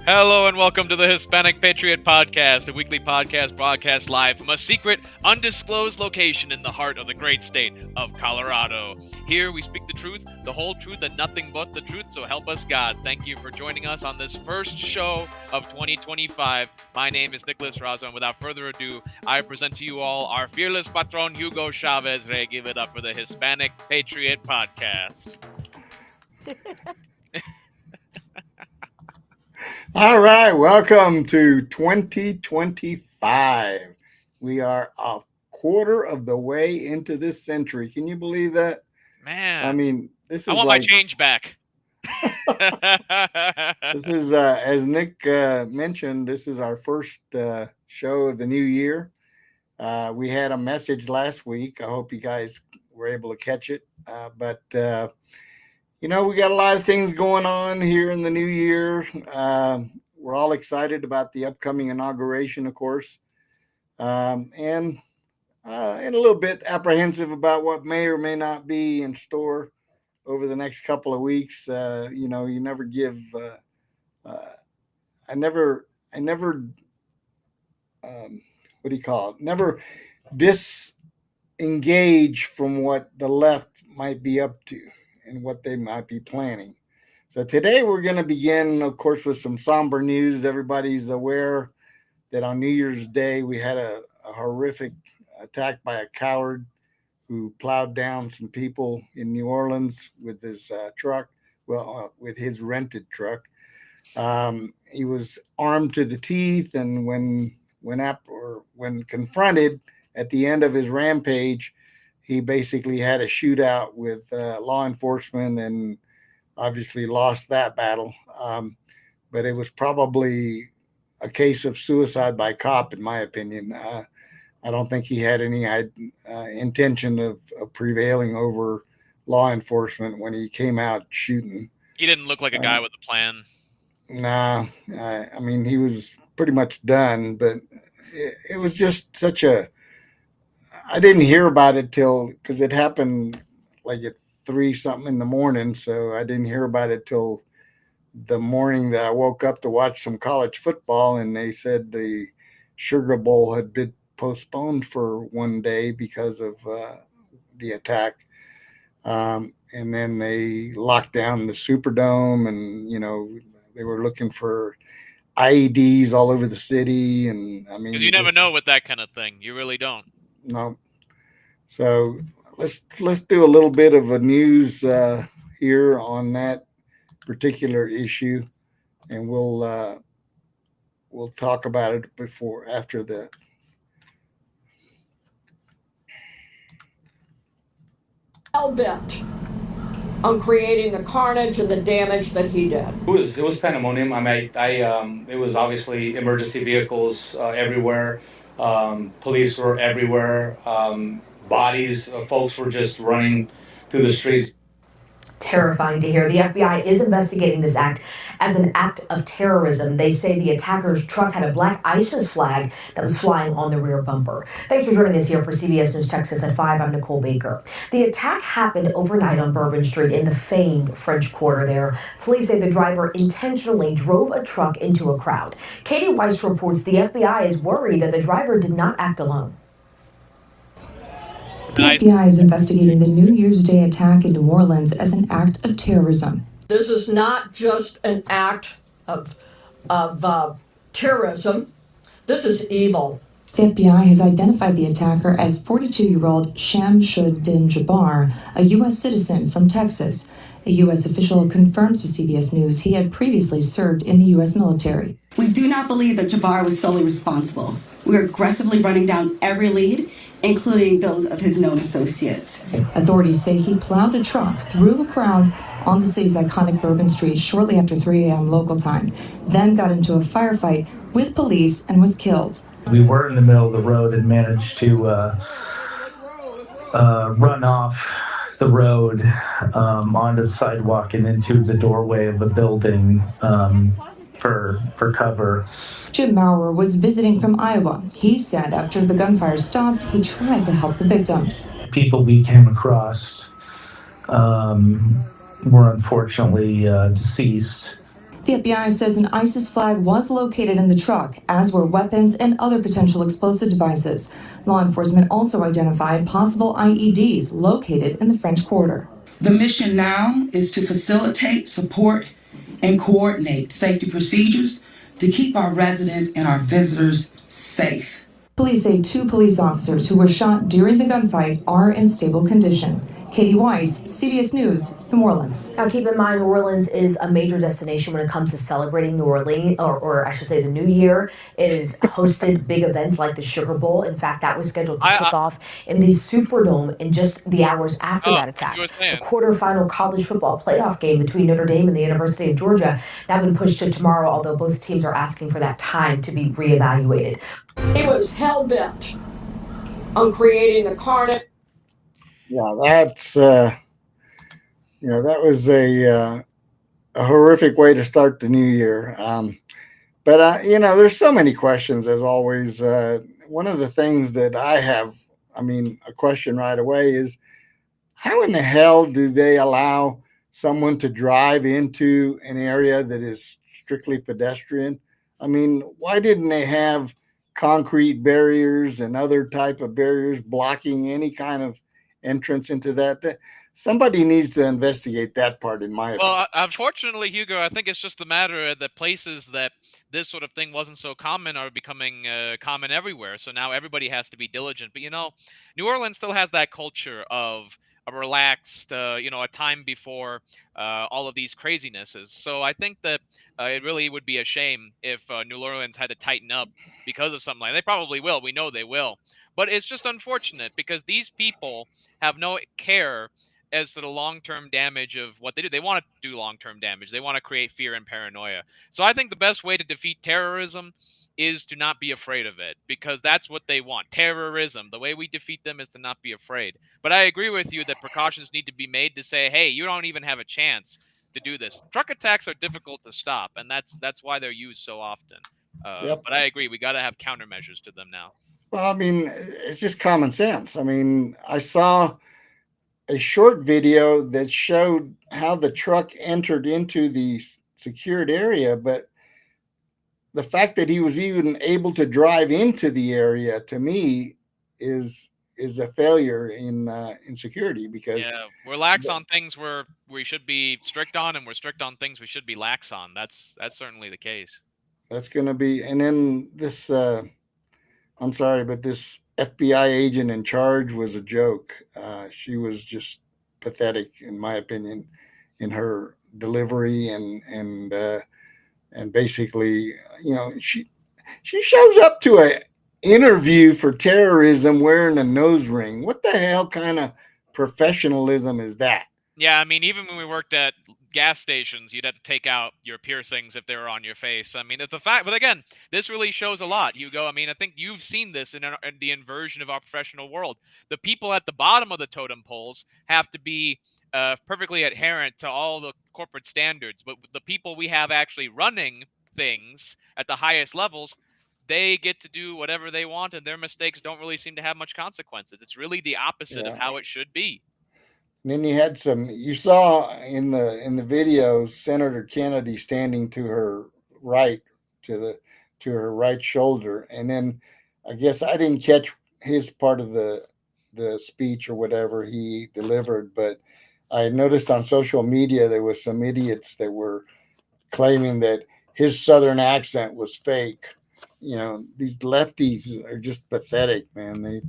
Hello and welcome to the Hispanic Patriot Podcast, a weekly podcast broadcast live from a secret, undisclosed location in the heart of the great state of Colorado. Here we speak the truth, the whole truth, and nothing but the truth, so help us God. Thank you for joining us on this first show of 2025. My name is Nicholas Razo, and without further ado, I present to you all our fearless patron, Hugo Chavez. Ray, give it up for the Hispanic Patriot Podcast. All right, welcome to 2025. We are a quarter of the way into this century. Can you believe that? Man, I mean, this is I want my change back. This is, as Nick mentioned, this is our first show of the new year. We had a message last week. I hope you guys were able to catch it. But we got a lot of things going on here in the new year. We're all excited about the upcoming inauguration, of course, and a little bit apprehensive about what may or may not be in store over the next couple of weeks. You never give. I never. What do you call it? Never disengage from what the left might be up to and what they might be planning. So today we're going to begin, of course, with some somber news. Everybody's aware that on New Year's Day we had a horrific attack by a coward who plowed down some people in New Orleans with his truck, with his rented truck. He was armed to the teeth, and when confronted at the end of his rampage, he basically had a shootout with law enforcement and obviously lost that battle. But it was probably a case of suicide by cop, in my opinion. I don't think he had any intention of prevailing over law enforcement when he came out shooting. He didn't look like a guy with a plan. Nah, I mean, he was pretty much done, but it was just such a... I didn't hear about it because it happened like at 3-something in the morning. So I didn't hear about it till the morning that I woke up to watch some college football. And they said the Sugar Bowl had been postponed for one day because of the attack. And then they locked down the Superdome, and, they were looking for IEDs all over the city. And I mean, because you never know with that kind of thing. You really don't. No. So let's do a little bit of a news here on that particular issue, and we'll talk about it after that. Hell-bent on creating the carnage and the damage that he did. It was pandemonium. I mean, it was obviously emergency vehicles everywhere. Police were everywhere. Bodies, folks were just running through the streets. Terrifying to hear. The FBI is investigating this act as an act of terrorism. They say the attacker's truck had a black ISIS flag that was flying on the rear bumper. Thanks for joining us here for CBS News Texas at 5. I'm Nicole Baker. The attack happened overnight on Bourbon Street in the famed French Quarter there. Police say the driver intentionally drove a truck into a crowd. Katie Weiss reports the FBI is worried that the driver did not act alone. The FBI is investigating the New Year's Day attack in New Orleans as an act of terrorism. This is not just an act of terrorism. This is evil. The FBI has identified the attacker as 42-year-old Shamsuddin Jabbar, a U.S. citizen from Texas. A U.S. official confirms to CBS News he had previously served in the U.S. military. We do not believe that Jabbar was solely responsible. We are aggressively running down every lead, including those of his known associates. Authorities say he plowed a truck through a crowd on the city's iconic Bourbon Street shortly after 3 a.m. local time, then got into a firefight with police and was killed. We were in the middle of the road and managed to run off the road onto the sidewalk and into the doorway of a building for cover. Jim Maurer was visiting from Iowa. He said after the gunfire stopped, he tried to help the victims. People we came across were unfortunately deceased. The FBI says an ISIS flag was located in the truck, as were weapons and other potential explosive devices. Law enforcement also identified possible IEDs located in the French Quarter. The mission now is to facilitate, support, and coordinate safety procedures to keep our residents and our visitors safe. Police say 2 police officers who were shot during the gunfight are in stable condition. Katie Weiss, CBS News, New Orleans. Now, keep in mind, New Orleans is a major destination when it comes to celebrating New Orleans, or I should say the New Year. It has hosted big events like the Sugar Bowl. In fact, that was scheduled to kick off in the Superdome in just the hours after that attack. The quarterfinal college football playoff game between Notre Dame and the University of Georgia now been pushed to tomorrow, although both teams are asking for that time to be reevaluated. He was hell-bent on creating the carnage. Yeah, that's that was a horrific way to start the new year. But there's so many questions as always. One of the things that I have, a question right away is, how in the hell do they allow someone to drive into an area that is strictly pedestrian? Why didn't they have concrete barriers and other type of barriers blocking any kind of entrance into that? Somebody needs to investigate that part, in my opinion. Well, unfortunately, Hugo, I think it's just a matter of the places that this sort of thing wasn't so common are becoming common everywhere. So now everybody has to be diligent. But, New Orleans still has that culture of a relaxed, a time before all of these crazinesses. So I think that it really would be a shame if New Orleans had to tighten up because of something like that. They probably will. We know they will. But it's just unfortunate because these people have no care as to the long-term damage of what they do. They want to do long-term damage. They want to create fear and paranoia. So I think the best way to defeat terrorism is to not be afraid of it, because that's what they want. Terrorism. The way we defeat them is to not be afraid. But I agree with you that precautions need to be made to say, hey, you don't even have a chance to do this. Truck attacks are difficult to stop, and that's why they're used so often. But I agree. We got to have countermeasures to them now. Well, it's just common sense. I saw a short video that showed how the truck entered into the secured area, but the fact that he was even able to drive into the area, to me, is a failure in security, because we're lax on things where we should be strict on, and we're strict on things we should be lax on. That's certainly the case. That's going to be, and then this. I'm sorry, but this FBI agent in charge was a joke. She was just pathetic, in my opinion, in her delivery, and basically, she shows up to an interview for terrorism wearing a nose ring. What the hell kind of professionalism is that? Yeah, even when we worked at gas stations, you'd have to take out your piercings if they were on your face. It's the fact. But again, this really shows a lot, Hugo. I think you've seen this in the inversion of our professional world. The people at the bottom of the totem poles have to be perfectly adherent to all the corporate standards. But the people we have actually running things at the highest levels, they get to do whatever they want, and their mistakes don't really seem to have much consequences. It's really the opposite of how it should be. And then you saw in the video, Senator Kennedy standing to her right, to her right shoulder. And then I guess I didn't catch his part of the speech or whatever he delivered, but I noticed on social media there was some idiots that were claiming that his Southern accent was fake. These lefties are just pathetic, man.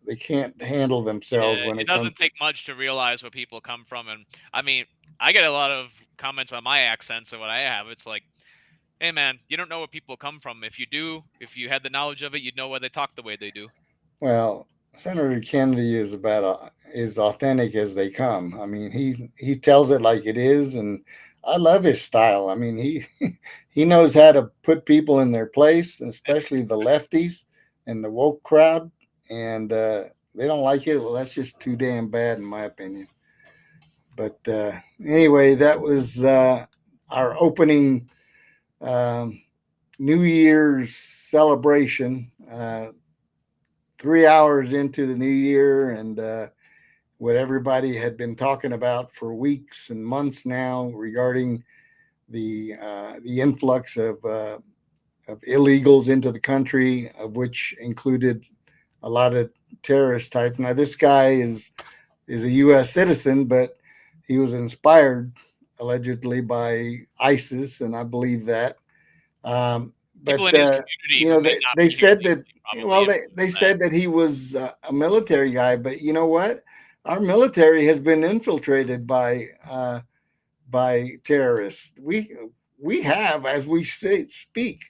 They can't handle themselves when it doesn't take much to realize where people come from. And I get a lot of comments on my accent, so what I have, it's like, hey man, you don't know where people come from. If you had the knowledge of it, you'd know why they talk the way they do. Well, Senator Kennedy is as authentic as they come. He tells it like it is, and I love his style. He knows how to put people in their place, especially the lefties and the woke crowd. And they don't like it. Well, that's just too damn bad, in my opinion. But anyway, that was our opening New Year's celebration. 3 hours into the new year, and what everybody had been talking about for weeks and months now regarding the influx of illegals into the country, of which included a lot of terrorist type. Now, this guy is a U.S. citizen, but he was inspired allegedly by ISIS, and I believe that. But People in his community you know, may not they be said here, that. probably Well, they said that he was a military guy, but you know what? Our military has been infiltrated by terrorists. We have, as we speak,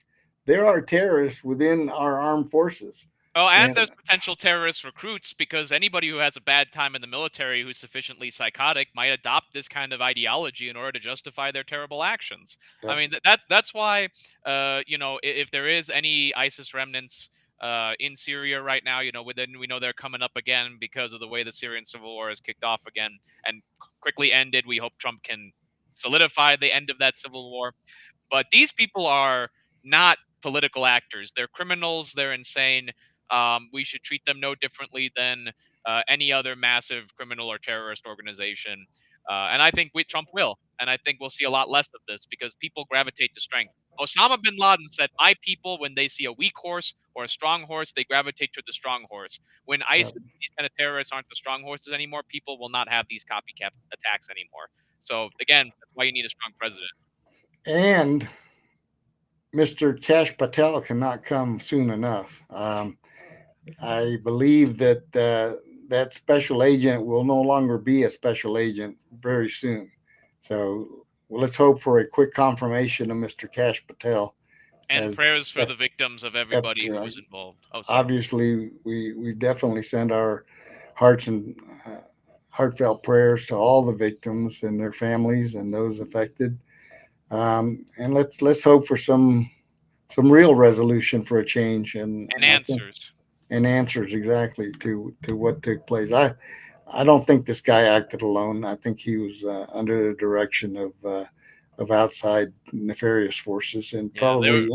there are terrorists within our armed forces. Oh, and And there's potential terrorist recruits, because anybody who has a bad time in the military who's sufficiently psychotic might adopt this kind of ideology in order to justify their terrible actions. I Yep. mean, that's why, if there is any ISIS remnants in Syria right now, we know they're coming up again because of the way the Syrian civil war has kicked off again and quickly ended. We hope Trump can solidify the end of that civil war. But these people are not political actors. They're criminals. They're insane. We should treat them no differently than any other massive criminal or terrorist organization. And I think Trump will. And I think we'll see a lot less of this because people gravitate to strength. Osama bin Laden said, "My people, when they see a weak horse or a strong horse, they gravitate to the strong horse." When ISIS, Yep. these kind of terrorists aren't the strong horses anymore, people will not have these copycat attacks anymore. So again, that's why you need a strong president. And Mr. Cash Patel cannot come soon enough. I believe that that special agent will no longer be a special agent very soon. So let's hope for a quick confirmation of Mr. Cash Patel. And prayers for the victims of everybody who was involved. Obviously, we definitely send our hearts and heartfelt prayers to all the victims and their families and those affected. And let's hope for some real resolution for a change and answers. And answers exactly to what took place. I don't think this guy acted alone. I think he was under the direction of outside nefarious forces and probably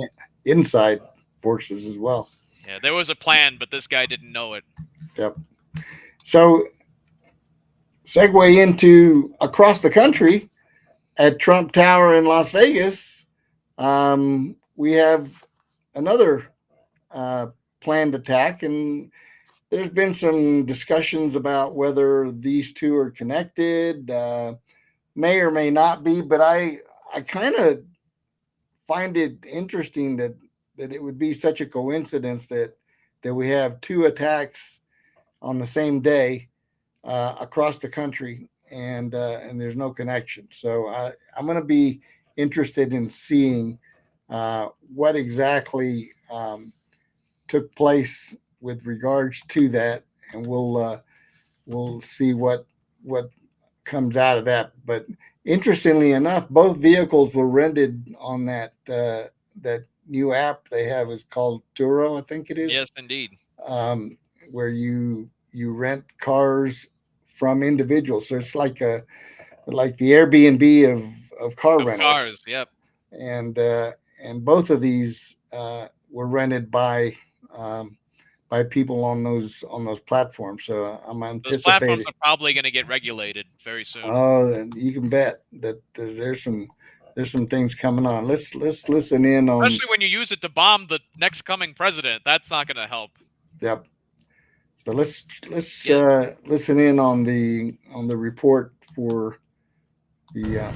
inside forces as well. Yeah, there was a plan, but this guy didn't know it. Yep. So, segue into across the country at Trump Tower in Las Vegas, we have another planned attack, and there's been some discussions about whether these two are connected, may or may not be, but I kind of find it interesting that it would be such a coincidence that we have two attacks on the same day across the country, and there's no connection. So I'm going to be interested in seeing what exactly took place with regards to that, and we'll see what comes out of that. But interestingly enough, both vehicles were rented on that new app they have. Is called Turo, I think it is. Yes, indeed. Where you rent cars from individuals. So it's like the Airbnb of car rentals. Cars, yep. And both of these were rented by people on those platforms. So I'm anticipating those platforms are probably going to get regulated very soon. Oh, you can bet that there's some things coming on. Let's listen in on, especially when you use it to bomb the next coming president. That's not going to help. Yep. So let's listen in on the report for the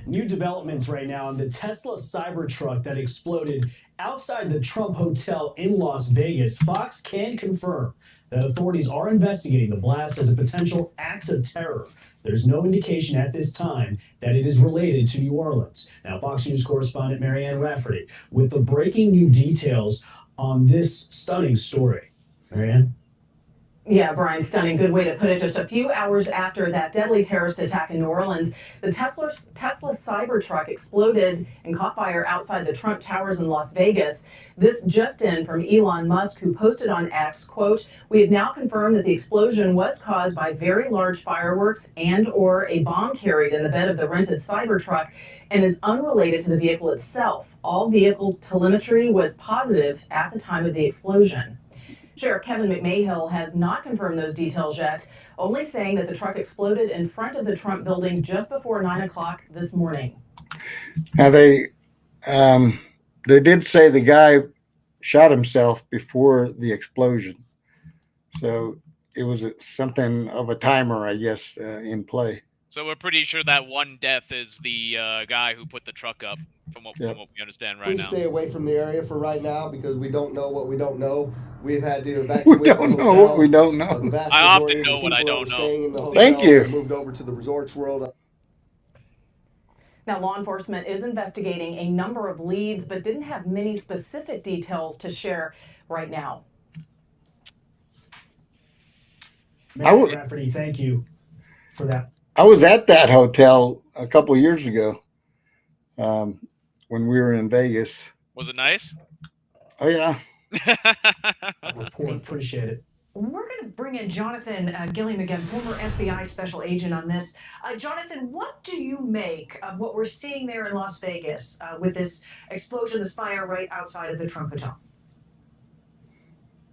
new developments right now on the Tesla Cybertruck that exploded outside the Trump Hotel in Las Vegas. Fox can confirm that authorities are investigating the blast as a potential act of terror. There's no indication at this time that it is related to New Orleans. Now, Fox News correspondent Marianne Rafferty with the breaking new details on this stunning story. Marianne? Yeah, Brian, stunning. Good way to put it. Just a few hours after that deadly terrorist attack in New Orleans, the Tesla Cybertruck exploded and caught fire outside the Trump Towers in Las Vegas. This just in from Elon Musk, who posted on X, quote, "We have now confirmed that the explosion was caused by very large fireworks and or a bomb carried in the bed of the rented Cybertruck and is unrelated to the vehicle itself. All vehicle telemetry was positive at the time of the explosion." Sheriff Kevin McMahill has not confirmed those details yet, only saying that the truck exploded in front of the Trump building just before 9 o'clock this morning. Now they did say the guy shot himself before the explosion, so it was something of a timer, I guess, in play. So we're pretty sure that one death is the guy who put the truck up, from what we understand right Please now. stay away from the area for right now because we don't know what we don't know. We've had to evacuate We don't know what we don't know. The vast I often majority of know the what I people that don't were know. staying in the hotel Thank you. have moved over to the resorts world. Now, law enforcement is investigating a number of leads, but didn't have many specific details to share right now. Mayor Rafferty, thank you for that. I was at that hotel a couple of years ago when we were in Vegas. Was it nice? Oh, yeah. Report, appreciate it. We're going to bring in Jonathan Gilliam again, former FBI special agent on this. Jonathan, what do you make of what we're seeing there in Las Vegas with this explosion, this fire right outside of the Trump Hotel?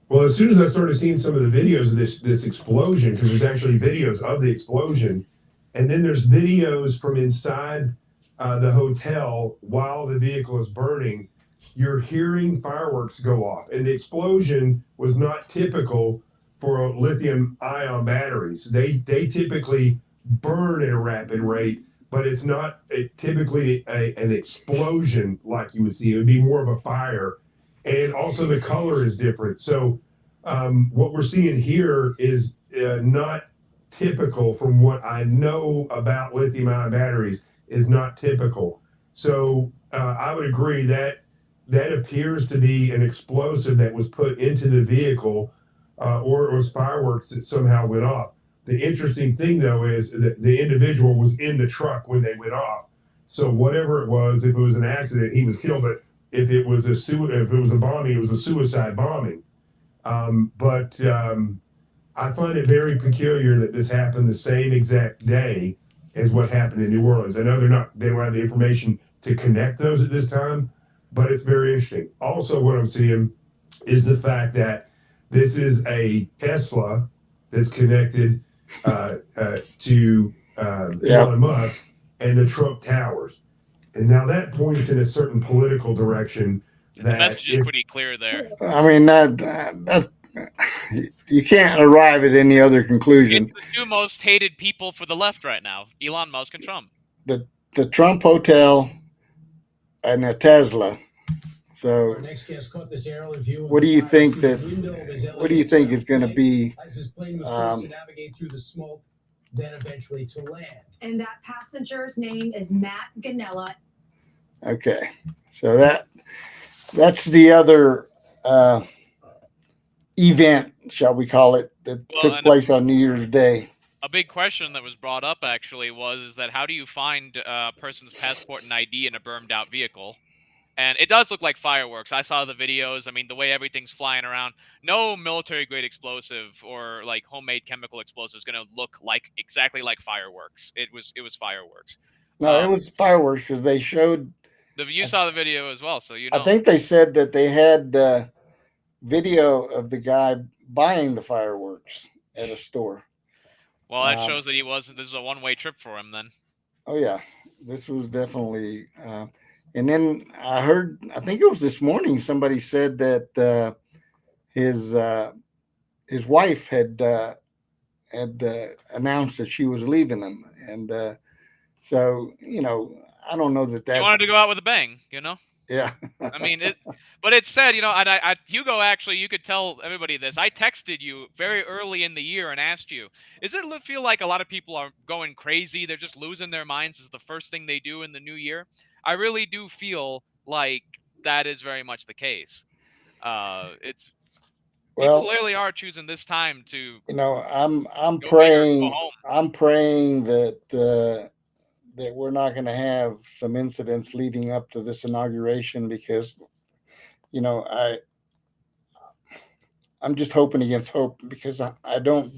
Well, as soon as I started seeing some of the videos of this explosion, because there's actually videos of the explosion, and then there's videos from inside the hotel while the vehicle is burning, you're hearing fireworks go off. And the explosion was not typical for lithium-ion batteries. They typically burn at a rapid rate, but it's not typically an explosion like you would see. It would be more of a fire. And also the color is different. So what we're seeing here is not typical from what I know about lithium-ion batteries is not typical. So I would agree that appears to be an explosive that was put into the vehicle or it was fireworks that somehow went off. The interesting thing, though, is that the individual was in the truck when they went off. So whatever it was, if it was an accident, he was killed. But if it was a bombing, it was a suicide bombing. But I find it very peculiar that this happened the same exact day as what happened in New Orleans. I know they don't have the information to connect those at this time, but it's very interesting. Also, what I'm seeing is the fact that this is a Tesla that's connected to Elon Musk and the Trump Towers. And now that points in a certain political direction. The message is pretty clear there. I mean, that you can't arrive at any other conclusion. It's the two most hated people for the left right now, Elon Musk and Trump. The Trump Hotel and the Tesla. So, what do you think is going to be? Navigate through the smoke, then eventually to land. And that passenger's name is Matt Ganella. Okay, so that's the other event, shall we call it, that took place on New Year's Day. A big question that was brought up actually was that how do you find a person's passport and ID in a burned out vehicle? And it does look like fireworks. I saw the videos. I mean, the way everything's flying around, no military-grade explosive or like homemade chemical explosive is going to look exactly like fireworks. It was fireworks. No, it was fireworks because they showed. You saw the video as well, so you know. I think they said that they had video of the guy buying the fireworks at a store. Well, that shows that this is a one-way trip for him then. Oh yeah, this was definitely. And then I think it was this morning, somebody said that his wife had announced that she was leaving him, and so I don't know that he wanted to go out with a bang, Yeah. I mean, but it said, and I Hugo, actually, you could tell everybody this. I texted you very early in the year and asked you, does it feel like a lot of people are going crazy? They're just losing their minds is the first thing they do in the new year. I really do feel like that is very much the case. People clearly are choosing this time to. I'm praying. I'm praying that we're not going to have some incidents leading up to this inauguration because, I'm just hoping against hope because I don't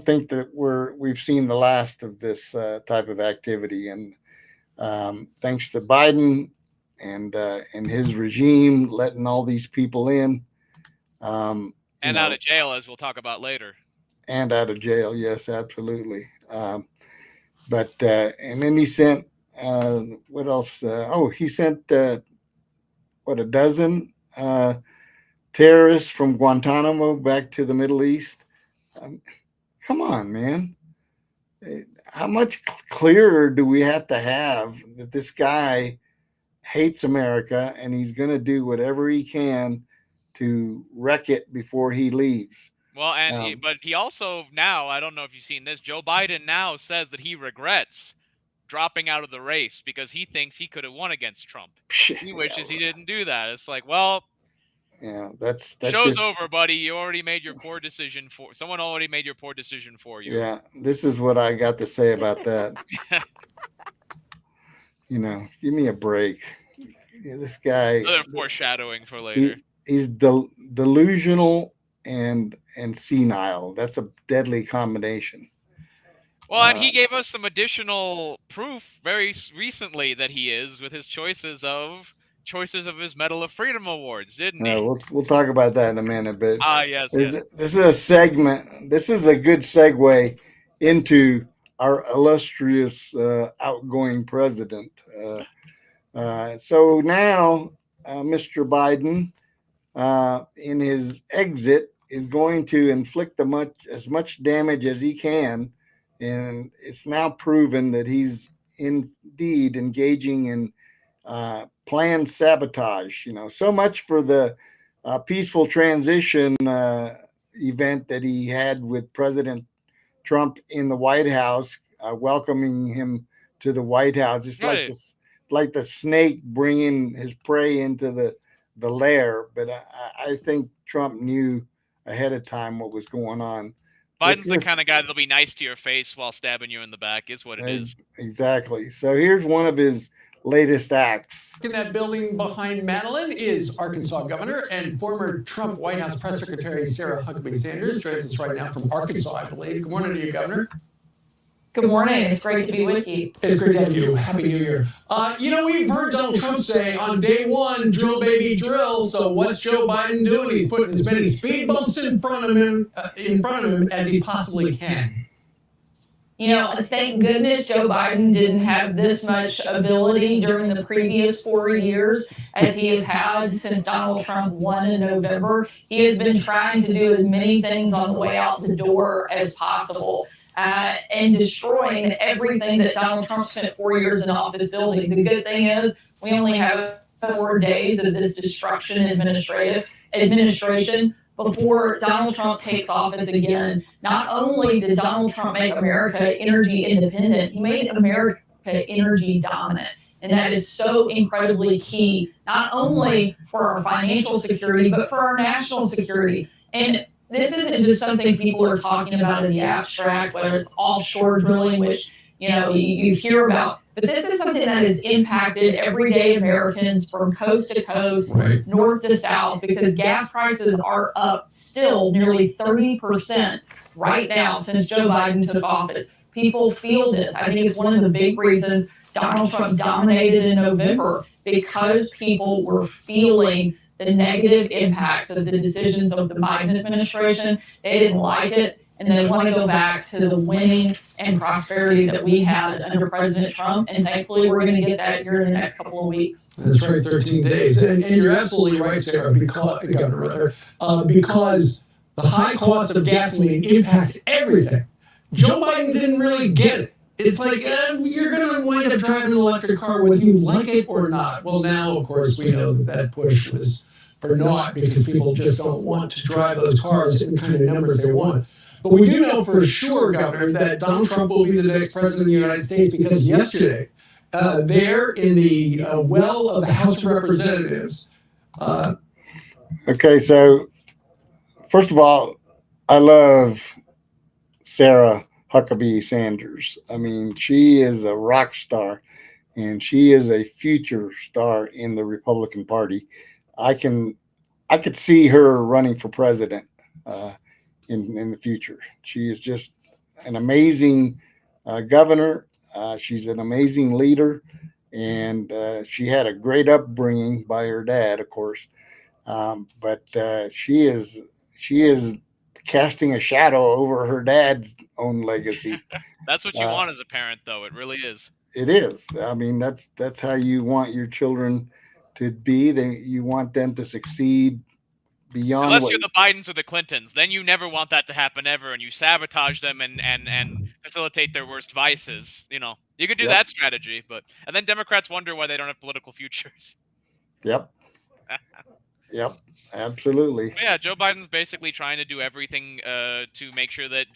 think that we've seen the last of this type of activity. And thanks to Biden and his regime letting all these people in. And out of jail, as we'll talk about later. And out of jail, yes, absolutely. But and then he sent What else? He sent a dozen terrorists from Guantanamo back to the Middle East. Come on, man. How much clearer do we have to have that this guy hates America and he's going to do whatever he can to wreck it before he leaves? Well, and but he also now, I don't know if you've seen this, Joe Biden now says that he regrets dropping out of the race because he thinks he could have won against Trump. He wishes he didn't do that. It's like, well, that's show's just over, buddy. You already made your poor decision someone already made your poor decision for you. Yeah, this is what I got to say about that. Give me a break. This guy. Another foreshadowing for later. He's delusional and senile. That's a deadly combination. Well, and he gave us some additional proof very recently that he is with his choices of his Medal of Freedom awards, didn't he? We'll talk about that in a minute. But yes. This is a segment. This is a good segue into our illustrious outgoing president. So now, Mr. Biden, in his exit, is going to inflict as much damage as he can. And it's now proven that he's indeed engaging in planned sabotage. So much for the peaceful transition event that he had with President Trump in the White House, welcoming him to the White House. It's right. like the snake bringing his prey into the lair. But I think Trump knew ahead of time what was going on. Biden's the kind of guy that'll be nice to your face while stabbing you in the back, is what it is. Exactly. So here's one of his latest acts. In that building behind Madeline is Arkansas Governor and former Trump White House Press Secretary Sarah Huckabee Sanders. Joins us right now from Arkansas, I believe. Good morning to you, Governor. Good morning. It's great to be with you. It's great to have you. Happy New Year. We've heard Donald Trump say on day one, drill, baby, drill. So what's Joe Biden doing? He's putting as many speed bumps in front of him as he possibly can. Thank goodness Joe Biden didn't have this much ability during the previous 4 years as he has had since Donald Trump won in November. He has been trying to do as many things on the way out the door as possible. And destroying everything that Donald Trump spent 4 years in office building. The good thing is we only have 4 days of this destruction administration before Donald Trump takes office again. Not only did Donald Trump make America energy independent, he made America energy dominant. And that is so incredibly key, not only for our financial security, but for our national security. And this isn't just something people are talking about in the abstract, whether it's offshore drilling, which you hear about, but this is something that has impacted everyday Americans from coast to coast, right, north to south, because gas prices are up still nearly 30% right now since Joe Biden took office. People feel this. I think it's one of the big reasons Donald Trump dominated in November, because people were feeling the negative impacts of the decisions of the Biden administration. They didn't like it, and they want to go back to the winning and prosperity that we had under President Trump. And thankfully, we're going to get that here in the next couple of weeks. That's right, 13 days. And you're absolutely right, Sarah, Governor, because the high cost of gasoline impacts everything. Joe Biden didn't really get it. It's like, you're going to wind up driving an electric car whether you like it or not. Well, now, of course, we know that push was for naught because people just don't want to drive those cars in the kind of numbers they want. But we do know for sure, Governor, that Donald Trump will be the next president of the United States because yesterday, there in the well of the House of Representatives. Okay, so first of all, I love Sarah Huckabee Sanders. I mean, she is a rock star, and she is a future star in the Republican Party. I could see her running for president in the future. She is just an amazing governor. She's an amazing leader, and she had a great upbringing by her dad, of course. But she is casting a shadow over her dad's own legacy. That's what you want as a parent, though. It really is. It is. I mean, that's how you want your children to be. You want them to succeed beyond Unless what. you're the Bidens or the Clintons, then you never want that to happen ever, and you sabotage them and facilitate their worst vices. You know, you could do that strategy, and then Democrats wonder why they don't have political futures. Yep. Yep. Absolutely. But yeah, Joe Biden's basically trying to do everything to make sure that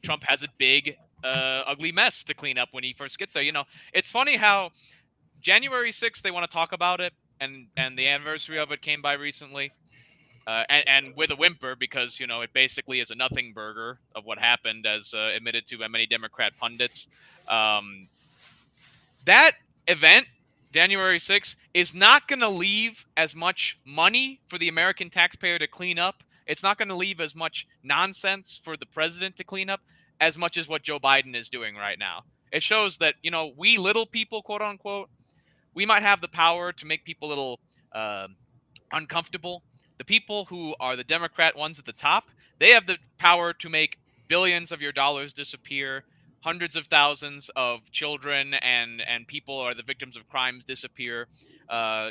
Trump has a big, ugly mess to clean up when he first gets there. You know, it's funny how January 6th they want to talk about it, and the anniversary of it came by recently. And with a whimper, because, you know, it basically is a nothing burger of what happened, as admitted to by many Democrat pundits. That event, January 6th, is not going to leave as much money for the American taxpayer to clean up. It's not going to leave as much nonsense for the president to clean up as much as what Joe Biden is doing right now. It shows that, you know, we little people, quote unquote, we might have the power to make people a little uncomfortable. The people who are the Democrat ones at the top, they have the power to make billions of your dollars disappear. Hundreds of thousands of children and people are the victims of crimes disappear.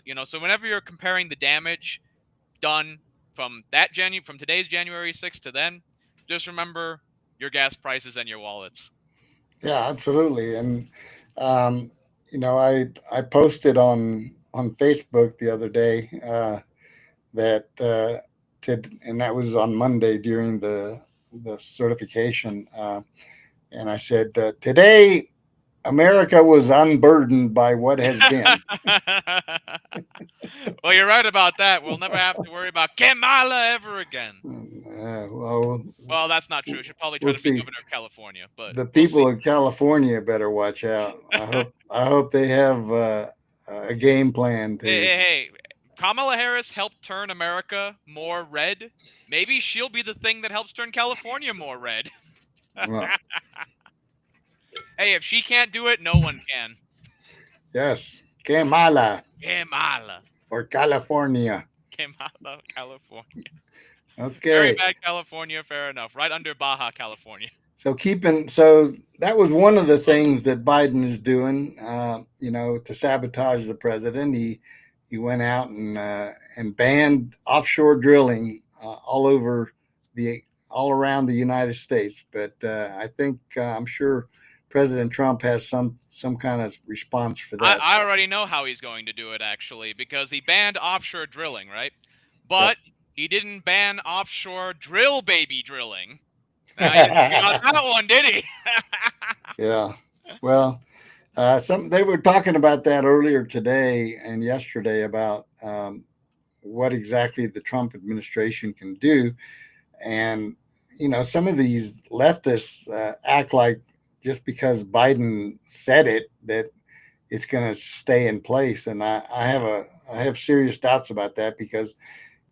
You know, so whenever you're comparing the damage done from today's January 6th to then, just remember your gas prices and your wallets. Yeah, absolutely. And you know, I posted on Facebook the other day that and that was on Monday during the certification. And I said, today, America was unburdened by what has been. Well, you're right about that. We'll never have to worry about Kamala ever again. Well, that's not true. She'll probably try to be governor of California. But the people of California better watch out. I hope they have a game plan. Hey, Kamala Harris helped turn America more red. Maybe she'll be the thing that helps turn California more red. Well, hey, if she can't do it, no one can. Yes, Kamala. For California. Kamala, California. Okay. Very bad California, fair enough. Right under Baja, California. So that was one of the things that Biden is doing, you know, to sabotage the president. He went out and banned offshore drilling all around the United States. But I think I'm sure President Trump has some kind of response for that. I already know how he's going to do it, actually, because he banned offshore drilling, right? But he didn't ban offshore drill baby drilling. Now, he got that one, did he? Yeah. Well, they were talking about that earlier today and yesterday about what exactly the Trump administration can do. And, you know, some of these leftists act like just because Biden said it, that it's going to stay in place. And I have serious doubts about that, because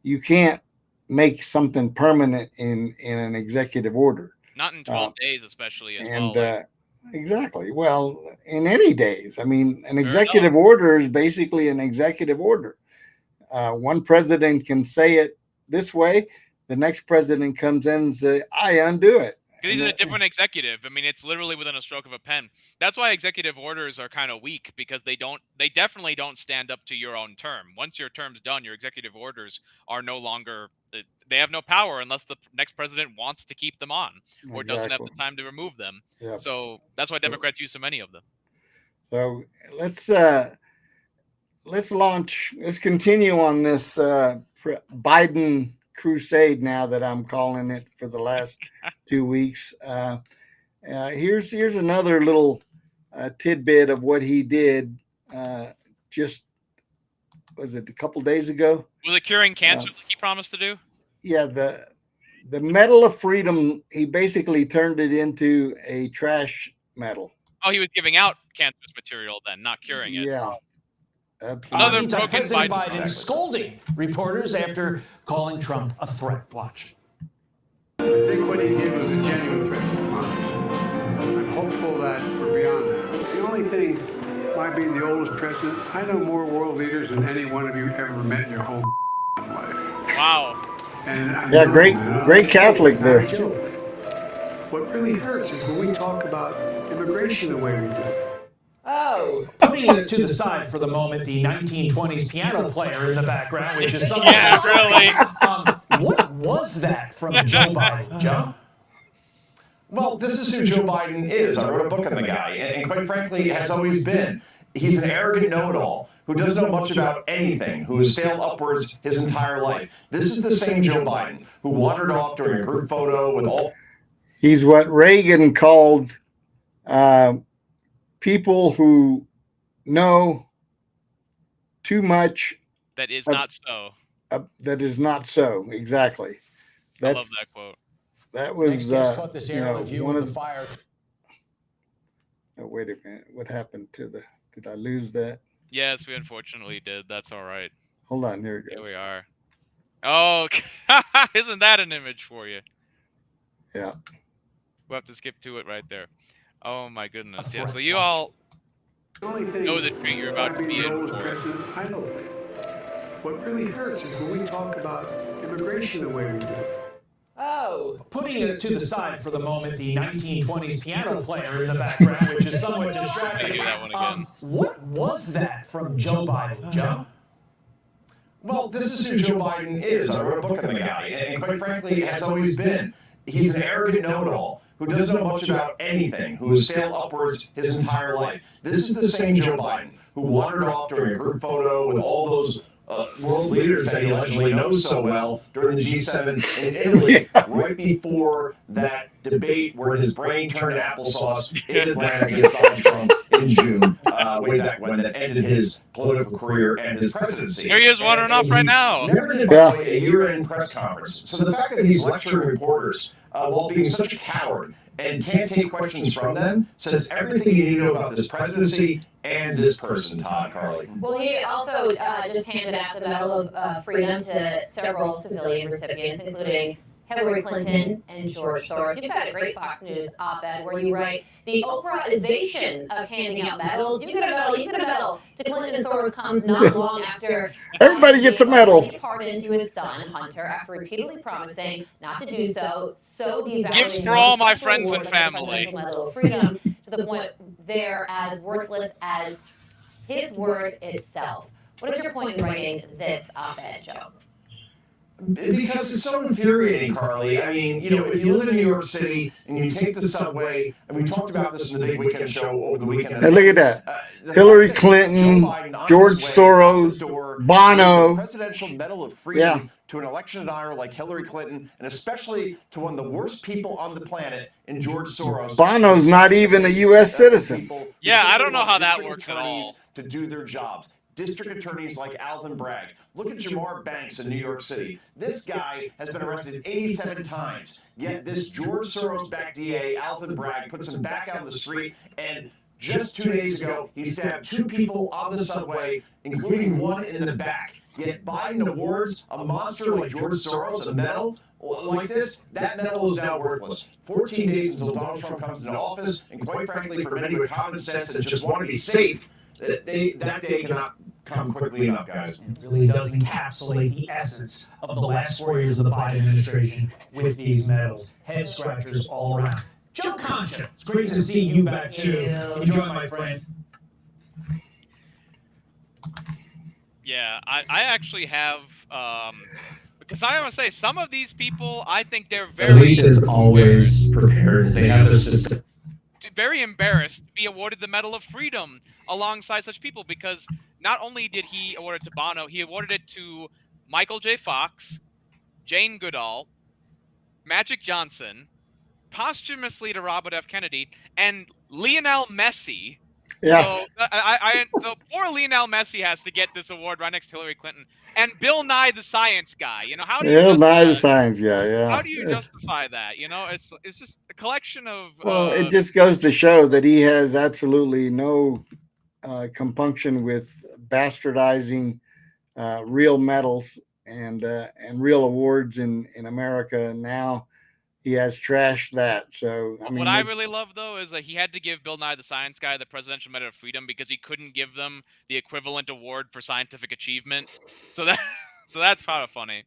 you can't make something permanent in an executive order. Not in 12 days, especially as and, well. Exactly. Well, in any days. I mean, an executive order is basically an executive order. One president can say it this way. The next president comes in and says, I undo it. He's a different executive. I mean, it's literally within a stroke of a pen. That's why executive orders are kind of weak, because they definitely don't stand up to your own term. Once your term's done, your executive orders are no longer, they have no power unless the next president wants to keep them on or doesn't have the time to remove them. Yeah. So that's why Democrats use so many of them. So let's continue on this Biden crusade, now that I'm calling it, for the last 2 weeks. Here's another little tidbit of what he did. Just was it a couple days ago? Was it curing cancer like he promised to do? Yeah, the Medal of Freedom. He basically turned it into a trash medal. Oh, he was giving out cancerous material then, not curing it. Yeah. Another Meantime, broken President Biden scolding reporters after calling Trump a threat. Watch. I think what he did was a genuine threat to democracy. I'm hopeful that we're beyond that. The only thing, my being the oldest president, I know more world leaders than any one of you ever met in your whole life. Wow. And yeah, great Catholic there. What really hurts is when we talk about immigration the way we do. Oh. Putting it to the side for the moment, the 1920s piano player in the background, which is something. Yeah, really. What was that from Joe Biden, Joe? Well, this is who Joe Biden is. I wrote a book on the guy, and quite frankly, has always been. He's an arrogant know-it-all who doesn't know much about anything, who has failed upwards his entire life. This is the same Joe Biden who wandered off during a group photo with all. He's what Reagan called people who know too much. That is not so. That is not so. Exactly. I love that quote. That was one of the fire. Oh, wait a minute. What happened to the? Did I lose that? Yes, we unfortunately did. That's all right. Hold on. Here it goes. Here we are. Oh, isn't that an image for you? Yeah. We'll have to skip to it right there. Oh my goodness. Yeah. So you all know the treat you're about to be in for. President, I know. What really hurts is when we talk about immigration the way we do. Oh. Putting it to the side for the moment, the 1920s piano player in the background, which is somewhat distracting. Do that one again. What was that from Joe Biden, Joe? Well, this is who Joe Biden is. I wrote a book on the guy, and quite frankly, has always been. He's an arrogant know-it-all who doesn't know much about anything, who has failed upwards his entire life. This is the same Joe Biden who wandered off during a group photo with all those world leaders that he allegedly knows so well during the G7 in Italy, right before that debate where his brain turned to applesauce in Atlanta against Donald Trump in June, way back when, that ended his political career and his presidency. Here he is wandering off right now. Never did a year-end press conference. So the fact that he's lecturing reporters while being such a coward and can't take questions from them says everything you need to know about this presidency and this person, Todd Carly. Well, he also just handed out the Medal of Freedom to several civilian recipients, including Hillary Clinton and George Soros. You've got a great Fox News op-ed where you write, the Oprahization of handing out medals. You get a medal, you get a medal. To Clinton and Soros comes not long after everybody gets a medal. Pardon to his son, Hunter, after repeatedly promising not to do so. So devaluing gifts for all my friends and family. Medal of Freedom to the point they're as worthless as his word itself. What is your point in writing this op-ed, Joe? Because it's so infuriating, Carly. I mean, if you live in New York City and you take the subway, and we talked about this in the big weekend show over the weekend. Hey, look at that. Hillary Clinton, George Soros, Bono. The Presidential Medal of Freedom to an election denier like Hillary Clinton, and especially to one of the worst people on the planet in George Soros. Bono's not even a U.S. citizen. Yeah, I don't know how that works at all. To do their jobs. District attorneys like Alvin Bragg. Look at Jamar Banks in New York City. This guy has been arrested 87 times. Yet this George Soros-backed DA, Alvin Bragg, puts him back out on the street. And just 2 days ago, he stabbed 2 people on the subway, including one in the back. Yet Biden awards a monster like George Soros a medal like this. That medal is now worthless. 14 days until Donald Trump comes into office. And quite frankly, for many with common sense and just want to be safe, that day cannot come quickly enough, guys. It really does encapsulate the essence of the last 4 years of the Biden administration with these medals. Head scratchers all around. Joe Concha, it's great to see you back too. Enjoy, my friend. Yeah, I actually have, because I want to say some of these people, I think they're very... Elite is always prepared. They have their system. Very embarrassed to be awarded the Medal of Freedom alongside such people, because not only did he award it to Bono, he awarded it to Michael J. Fox, Jane Goodall, Magic Johnson, posthumously to Robert F. Kennedy, and Lionel Messi. Yes. So, so poor Lionel Messi has to get this award right next to Hillary Clinton. And Bill Nye the Science Guy. How do you Bill Nye the Science Guy, yeah. How do you justify that? It's just a collection of... Well, it just goes to show that he has absolutely no compunction with bastardizing real medals and real awards in America. Now he has trashed that. So I mean, what I really love though is that he had to give Bill Nye the Science Guy the Presidential Medal of Freedom because he couldn't give them the equivalent award for scientific achievement. So that's kind of funny.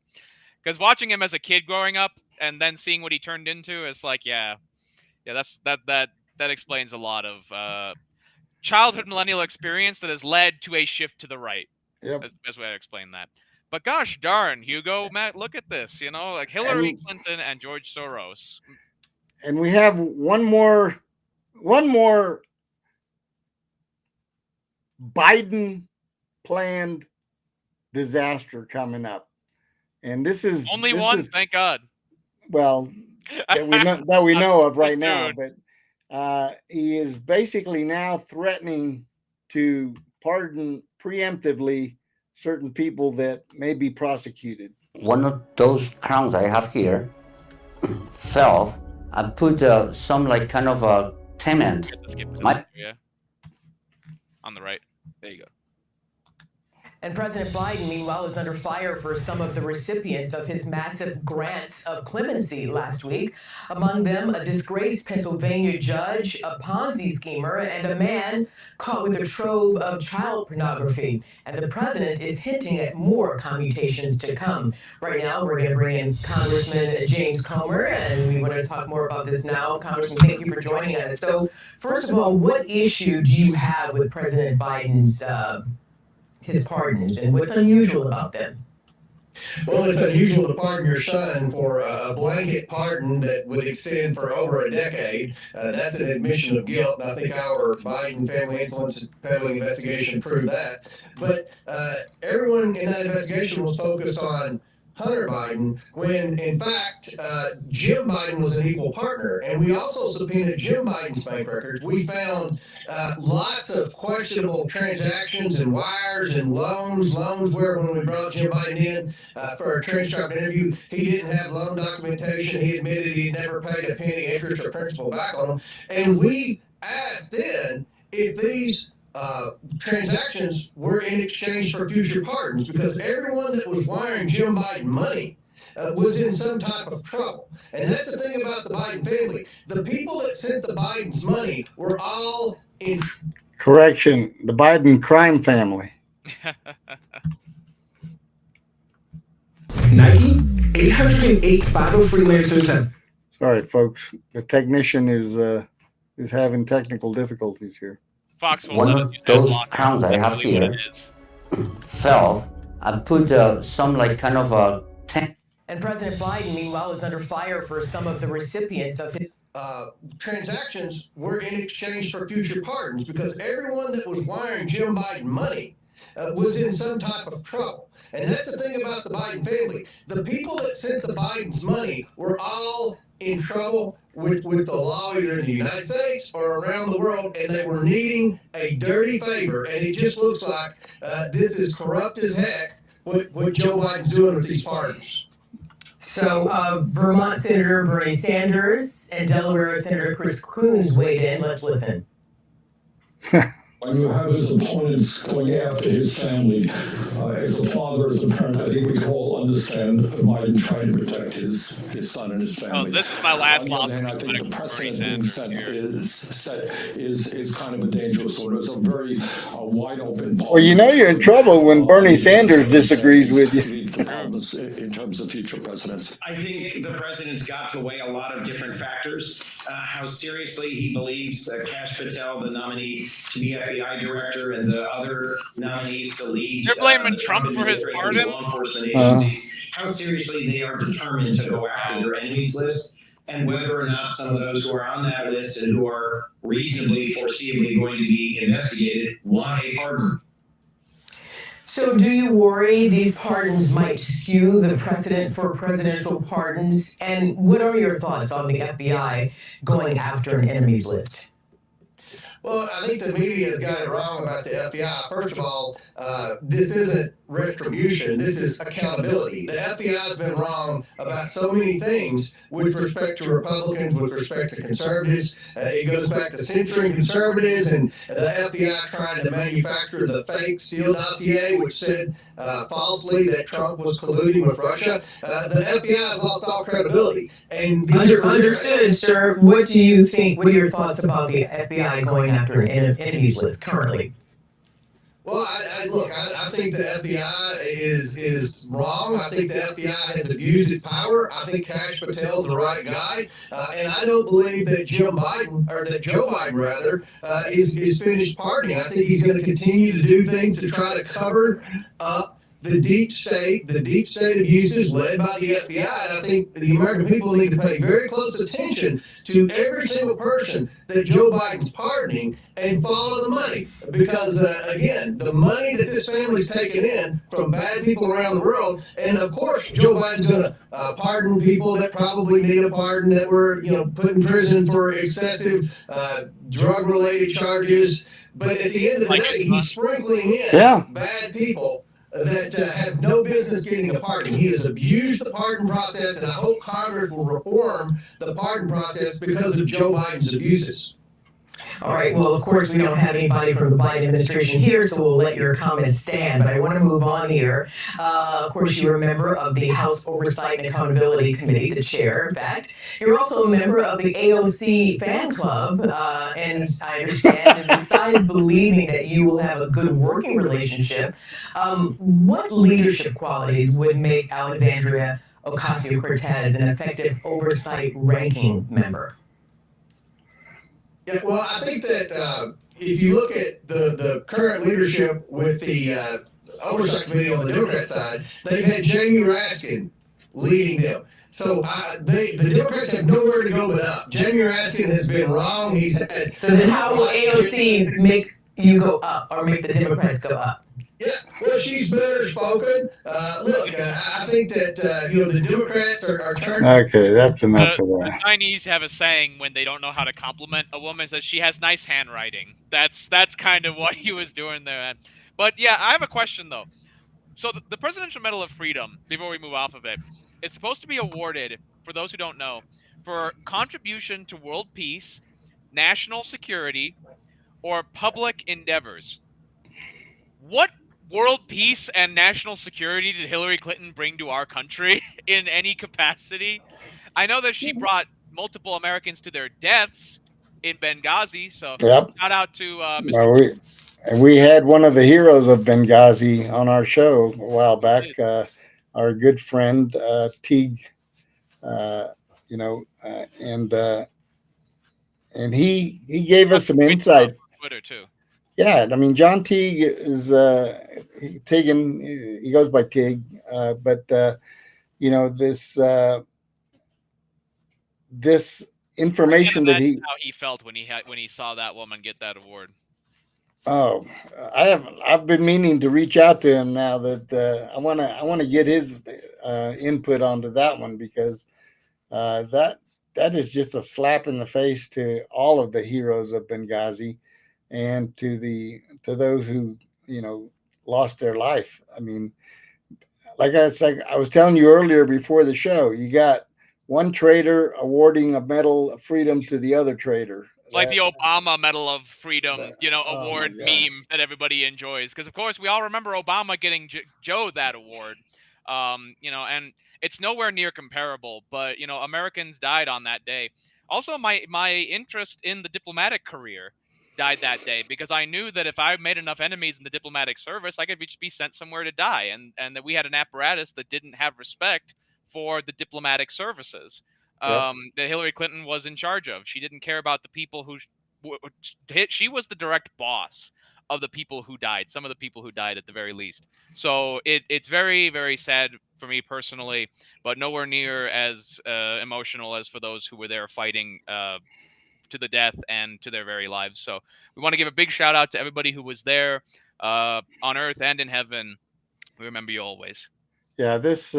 Because watching him as a kid growing up and then seeing what he turned into, it's like, that explains a lot of childhood millennial experience that has led to a shift to the right. Yep. That's the best way to explain that. But gosh darn, Hugo, Matt, look at this. Like Hillary Clinton and George Soros. And we have one more Biden planned disaster coming up. And this is only one, thank God. Well, that we know of right now, but he is basically now threatening to pardon preemptively certain people that may be prosecuted. One of those crowns I have here fell. I put some like kind of a cement. On the right. There you go. And President Biden, meanwhile, is under fire for some of the recipients of his massive grants of clemency last week. Among them, a disgraced Pennsylvania judge, a Ponzi schemer, and a man caught with a trove of child pornography. And the president is hinting at more commutations to come. Right now, we're going to bring in Congressman James Comer, and we want to talk more about this now. Congressman, thank you for joining us. So, first of all, what issue do you have with President Biden's his pardons, and what's unusual about them? Well, it's unusual to pardon your son for a blanket pardon that would extend for over a decade. That's an admission of guilt, and I think our Biden family influence peddling investigation proved that. But everyone in that investigation was focused on Hunter Biden, when in fact Jim Biden was an equal partner. And we also subpoenaed Jim Biden's bank records. We found lots of questionable transactions and wires and loans where when we brought Jim Biden in for a transcribed interview, he didn't have loan documentation. He admitted he'd never paid a penny interest or principal back on them. And we asked then if these transactions were in exchange for future pardons, because everyone that was wiring Jim Biden money was in some type of trouble. And that's the thing about the Biden family. The people that sent the Biden's money were all in... Correction, the Biden crime family. Nike, 808 FIDO freelancers have... Sorry, folks. The technician is having technical difficulties here. Fox One of those crowns I have here fell. I put some like kind of a... And President Biden, meanwhile, is under fire for some of the recipients of his... transactions were in exchange for future pardons, because everyone that was wiring Jim Biden money was in some type of trouble. And that's the thing about the Biden family. The people that sent the Biden's money were all in trouble with the law, either in the United States or around the world, and they were needing a dirty favor. And it just looks like this is corrupt as heck, what Joe Biden's doing with these pardons. So Vermont Senator Bernie Sanders and Delaware Senator Chris Coons weighed in. Let's listen. When you have his opponents going after his family, as a father, as a parent, I think we can all understand Biden trying to protect his son and his family. Oh, this is my last lawsuit. I think the precedent being set is kind of a dangerous one. It's a very wide open. Well, you know you're in trouble when Bernie Sanders disagrees with you. In terms of future presidents. I think the president's got to weigh a lot of different factors. How seriously he believes Kash Patel, the nominee to be FBI director, and the other nominees to lead. They're blaming Trump for his pardon. Law enforcement agencies. How seriously they are determined to go after their enemies list, and whether or not some of those who are on that list and who are reasonably, foreseeably going to be investigated want a pardon. So do you worry these pardons might skew the precedent for presidential pardons? And what are your thoughts on the FBI going after an enemies list? Well, I think the media has got it wrong about the FBI. First of all, this isn't retribution. This is accountability. The FBI has been wrong about so many things with respect to Republicans, with respect to conservatives. It goes back to censoring conservatives and the FBI trying to manufacture the fake Steele dossier, which said falsely that Trump was colluding with Russia. The FBI has lost all credibility. And Understood, sir. What do you think? What are your thoughts about the FBI going after an enemies list currently? Well, I think the FBI is wrong. I think the FBI has abused its power. I think Kash Patel's the right guy, and I don't believe that Joe Biden rather, is finished pardoning. I think he's going to continue to do things to try to cover up the deep state abuses led by the FBI. And I think the American people need to pay very close attention to every single person that Joe Biden's pardoning and follow the money. Because, again, the money that this family's taken in from bad people around the world, and of course, Joe Biden's going to pardon people that probably need a pardon, that were, put in prison for excessive drug-related charges. But at the end of the day, he's sprinkling in bad people that have no business getting a pardon. He has abused the pardon process, and I hope Congress will reform the pardon process because of Joe Biden's abuses. All right. Well, of course, we don't have anybody from the Biden administration here, so we'll let your comments stand. But I want to move on here. Of course, you're a member of the House Oversight and Accountability Committee, the chair, in fact. You're also a member of the AOC fan club, and I understand, and besides believing that you will have a good working relationship, what leadership qualities would make Alexandria Ocasio-Cortez an effective oversight ranking member? Yeah, well, I think that if you look at the current leadership with the Oversight Committee on the Democrat side, they've had Jamie Raskin leading them. So the Democrats have nowhere to go but up. Jamie Raskin has been wrong. He's had. So then how will AOC make you go up or make the Democrats go up? Yeah, well, she's better spoken. Look, I think that the Democrats are turning. Okay, that's enough of that. The Chinese have a saying when they don't know how to compliment a woman, says she has nice handwriting. That's kind of what he was doing there. But yeah, I have a question though. So the Presidential Medal of Freedom, before we move off of it, is supposed to be awarded, for those who don't know, for contribution to world peace, national security, or public endeavors. What world peace and national security did Hillary Clinton bring to our country in any capacity? I know that she brought multiple Americans to their deaths in Benghazi, so shout out to Mr. We had one of the heroes of Benghazi on our show a while back, our good friend Teague, and he gave us some insight. Twitter too. Yeah, I mean, John Teague is Teagan. He goes by Teague, but this information that how he felt when he saw that woman get that award. Oh, I've been meaning to reach out to him now that I want to get his input onto that one, because that is just a slap in the face to all of the heroes of Benghazi. And to those who lost their life. I mean, like I was telling you earlier before the show, you got one traitor awarding a Medal of Freedom to the other traitor. It's like the Obama Medal of Freedom, award meme that everybody enjoys. Because of course we all remember Obama getting Joe that award. And it's nowhere near comparable. But Americans died on that day. Also, my interest in the diplomatic career died that day, because I knew that if I made enough enemies in the diplomatic service, I could just be sent somewhere to die, and that we had an apparatus that didn't have respect for the diplomatic services that Hillary Clinton was in charge of. She didn't care about the people who she was the direct boss of the people who died, some of the people who died at the very least. So it's very, very sad for me personally, but nowhere near as emotional as for those who were there fighting to the death and to their very lives. So we want to give a big shout out to everybody who was there on earth and in heaven. We remember you always. Yeah, this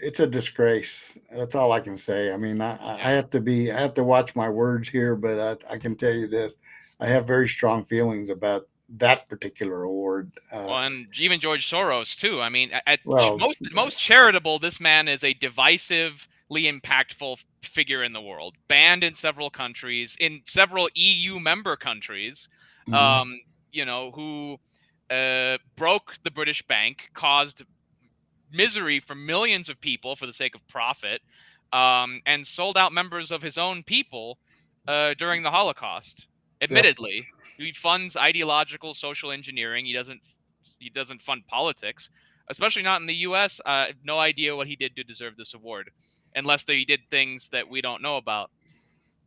it's a disgrace. That's all I can say. I mean, I have to watch my words here, but I can tell you this: I have very strong feelings about that particular award. And even George Soros too. I mean, most charitable, this man is a divisively impactful figure in the world, banned in several countries, in several EU member countries, who broke the British Bank, caused misery for millions of people for the sake of profit, and sold out members of his own people during the Holocaust. Admittedly, He funds ideological social engineering. He doesn't fund politics, especially not in the U.S. I have no idea what he did to deserve this award, unless he did things that we don't know about.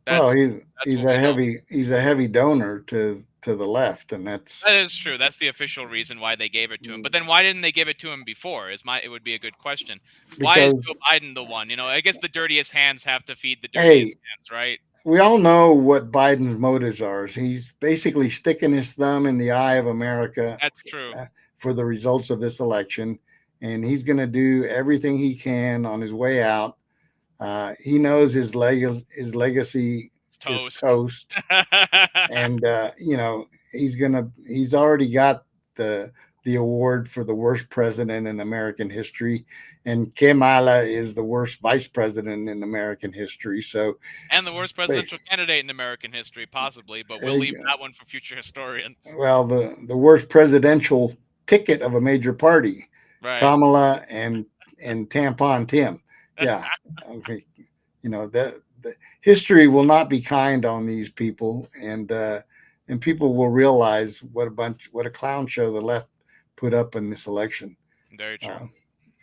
He's a heavy donor to the left, and that is true. That's the official reason why they gave it to him. But then why didn't they give it to him before? It would be a good question. Why is Joe Biden the one? I guess the dirtiest hands have to feed the dirtiest hands, right? We all know what Biden's motives are. He's basically sticking his thumb in the eye of America. That's true. For the results of this election, and he's going to do everything he can on his way out. He knows his legacy is toast, and he's already got the award for the worst president in American history, and Kamala is the worst vice president in American history. So, and the worst presidential candidate in American history, possibly, but we'll leave that one for future historians. Well, the worst presidential ticket of a major party, right. Kamala and Tampon Tim. Yeah. Okay. The history will not be kind on these people, and people will realize what a clown show the left put up in this election. Very true.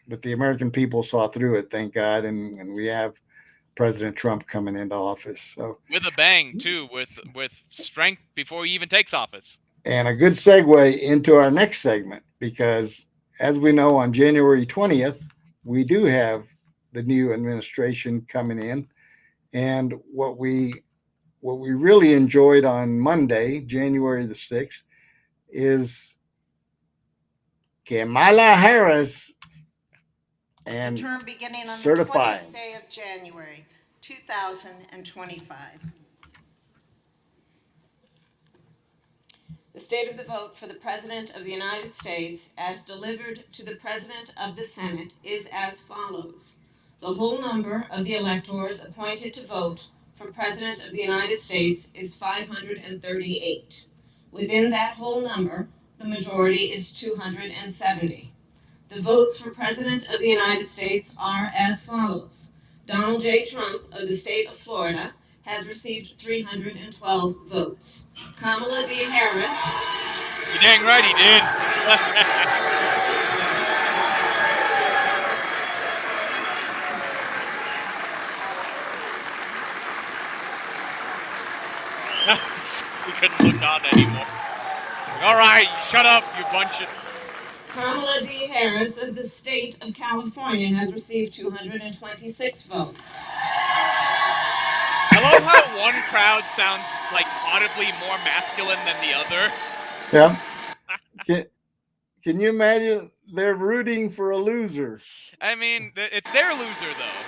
But the American people saw through it, thank God, and we have President Trump coming into office. So with a bang too, with strength before he even takes office. And a good segue into our next segment, because as we know, on January 20th, we do have the new administration coming in. And what we really enjoyed on Monday, January the 6th, is Kamala Harris and the term beginning on certifying. The 20th day of January 2025. The state of the vote for the President of the United States, as delivered to the President of the Senate, is as follows. The whole number of the electors appointed to vote for President of the United States is 538. Within that whole number, the majority is 270. The votes for President of the United States are as follows. Donald J. Trump of the state of Florida has received 312 votes. Kamala D. Harris. You're dang right he did. We couldn't look on anymore. All right, shut up, you bunch of... Kamala D. Harris of the state of California has received 226 votes. I love how one crowd sounds like audibly more masculine than the other. Yeah. Can you imagine? They're rooting for a loser. I mean, it's their loser, though.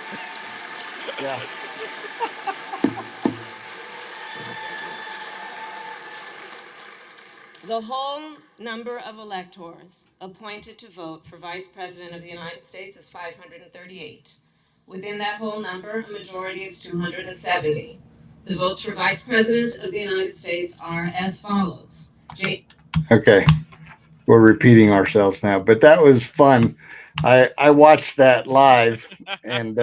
Yeah. The whole number of electors appointed to vote for Vice President of the United States is 538. Within that whole number, a majority is 270. The votes for Vice President of the United States are as follows. Okay. We're repeating ourselves now, but that was fun. I watched that live, and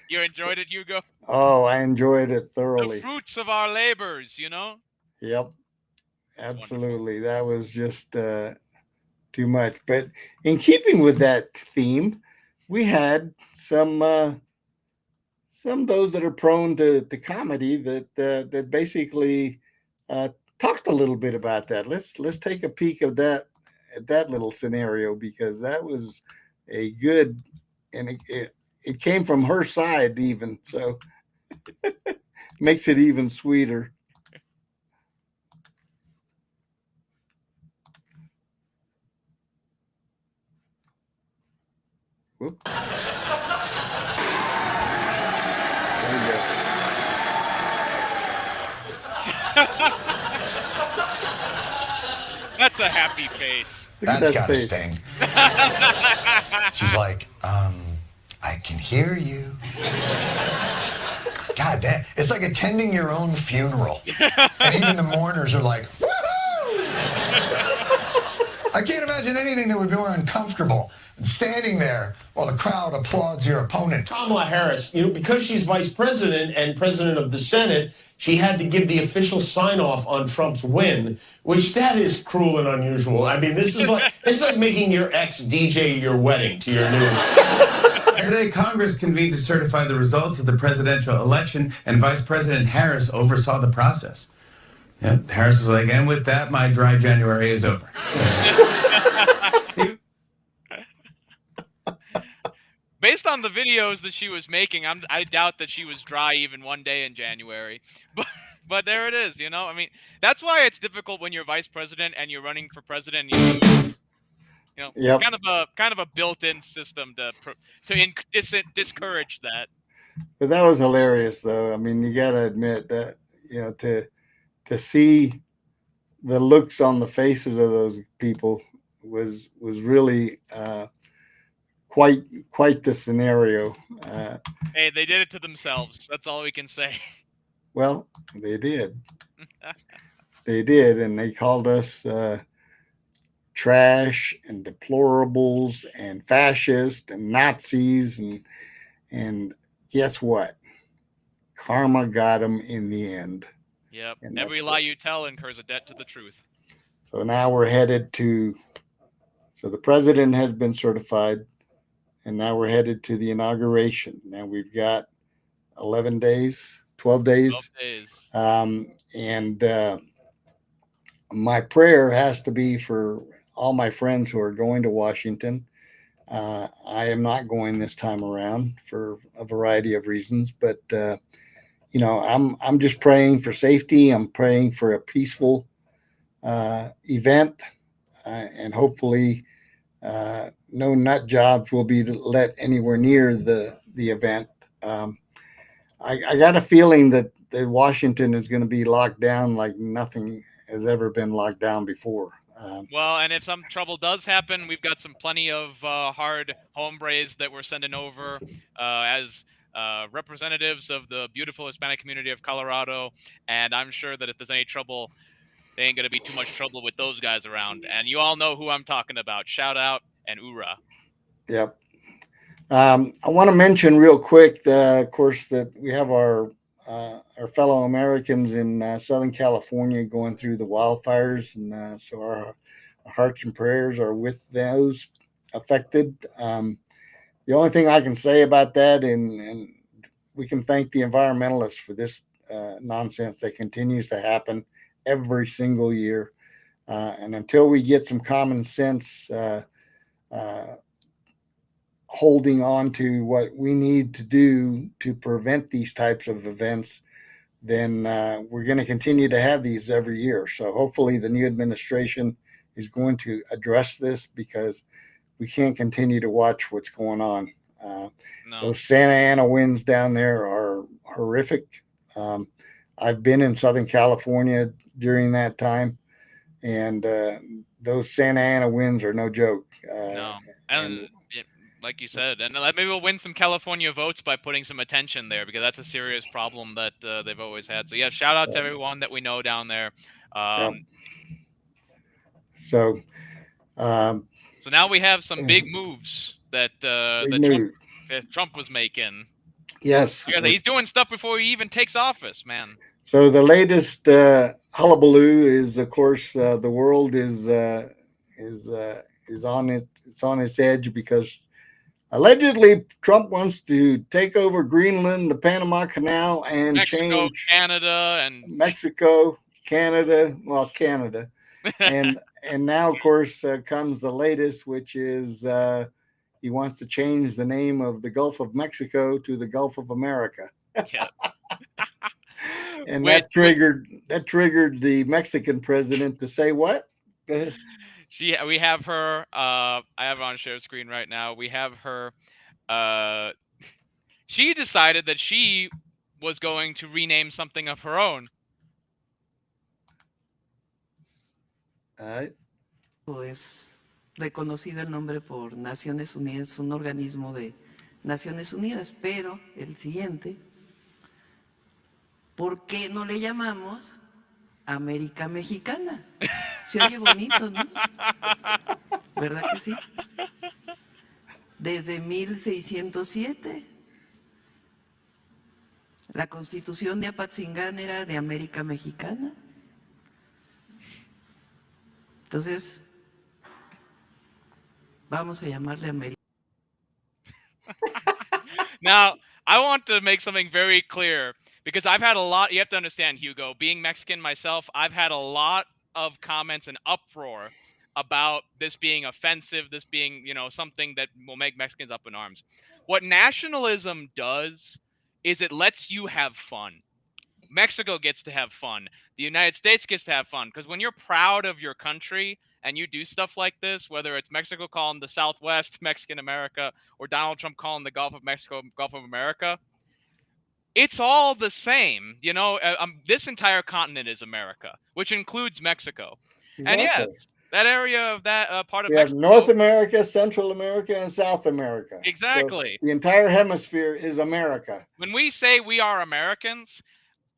you enjoyed it, Hugo? Oh, I enjoyed it thoroughly. The fruits of our labors, Yep. Absolutely. That was just too much. But in keeping with that theme, we had some those that are prone to comedy that basically talked a little bit about that. Let's take a peek at that little scenario, because that was a good, and it came from her side even, so makes it even sweeter. Whoop. That's a happy face. That's got to sting. She's like, I can hear you. God damn. It's like attending your own funeral. And even the mourners are like, woohoo! I can't imagine anything that would be more uncomfortable than standing there while the crowd applauds your opponent. Kamala Harris, because she's vice president and president of the Senate, she had to give the official sign-off on Trump's win, which that is cruel and unusual. I mean, this is like making your ex DJ your wedding to your new. Today, Congress convened to certify the results of the presidential election, and Vice President Harris oversaw the process. Yep, Harris was like, and with that, my dry January is over. Based on the videos that she was making, I doubt that she was dry even one day in January. But there it is, I mean, that's why it's difficult when you're vice president and you're running for president. Yep. kind of a built-in system to discourage that. But that was hilarious, though. I mean, you got to admit that to see the looks on the faces of those people was really quite the scenario. Hey, they did it to themselves. That's all we can say. Well, they did. They did, and they called us trash and deplorables and fascist and Nazis, and guess what? Karma got them in the end. Yep. Every lie you tell incurs a debt to the truth. So now we're headed to. So the president has been certified, and now we're headed to the inauguration. Now we've got 11 days, 12 days. 12 days. And my prayer has to be for all my friends who are going to Washington. I am not going this time around for a variety of reasons, but I'm just praying for safety. I'm praying for a peaceful event, and hopefully no nut jobs will be let anywhere near the event. I got a feeling that Washington is going to be locked down like nothing has ever been locked down before. Well, and if some trouble does happen, we've got plenty of hard hombres that we're sending over as representatives of the beautiful Hispanic community of Colorado. And I'm sure that if there's any trouble, there ain't going to be too much trouble with those guys around. And you all know who I'm talking about. Shout out and hoorah. Yep. I want to mention real quick, of course, that we have our fellow Americans in Southern California going through the wildfires, and so our hearts and prayers are with those affected. The only thing I can say about that, and we can thank the environmentalists for this nonsense that continues to happen every single year, and until we get some common sense holding on to what we need to do to prevent these types of events, then we're going to continue to have these every year. So hopefully the new administration is going to address this, because we can't continue to watch what's going on. No. Those Santa Ana winds down there are horrific. I've been in Southern California during that time, and those Santa Ana winds are no joke. No. And like you said, and maybe we'll win some California votes by putting some attention there, because that's a serious problem that they've always had. So yeah, shout out to everyone that we know down there. So now we have some big moves that Trump was making. Yes, he's doing stuff before he even takes office, man. So the latest hullabaloo is, of course, the world is on its edge, because allegedly Trump wants to take over Greenland, the Panama Canal, and change Canada, and Mexico, Canada. Well, Canada, and now, of course, comes the latest, which is he wants to change the name of the Gulf of Mexico to the Gulf of America. Yeah. And that triggered the Mexican president to say what? Go ahead. We have her. I have it on share screen right now. We have her. She decided that she was going to rename something of her own. All right. Es reconocido el nombre por Naciones Unidas, un organismo de Naciones Unidas, pero el siguiente, ¿por qué no le llamamos América Mexicana? Se oye bonito, ¿no? ¿Verdad que sí? Desde 1607, la Constitución de Apatzingán era de América Mexicana. Entonces, vamos a llamarle América. Now, I want to make something very clear because I've had a lot. You have to understand, Hugo, being Mexican myself, I've had a lot of comments and uproar about this being offensive, this being, something that will make Mexicans up in arms. What nationalism does is it lets you have fun. Mexico gets to have fun. The United States gets to have fun. Because when you're proud of your country and you do stuff like this, whether it's Mexico calling the Southwest Mexican America or Donald Trump calling the Gulf of Mexico Gulf of America, it's all the same. This entire continent is America, which includes Mexico. Exactly. And yes, that area of that part of We Mexico. have North America, Central America, and South America. Exactly. So the entire hemisphere is America. When we say we are Americans,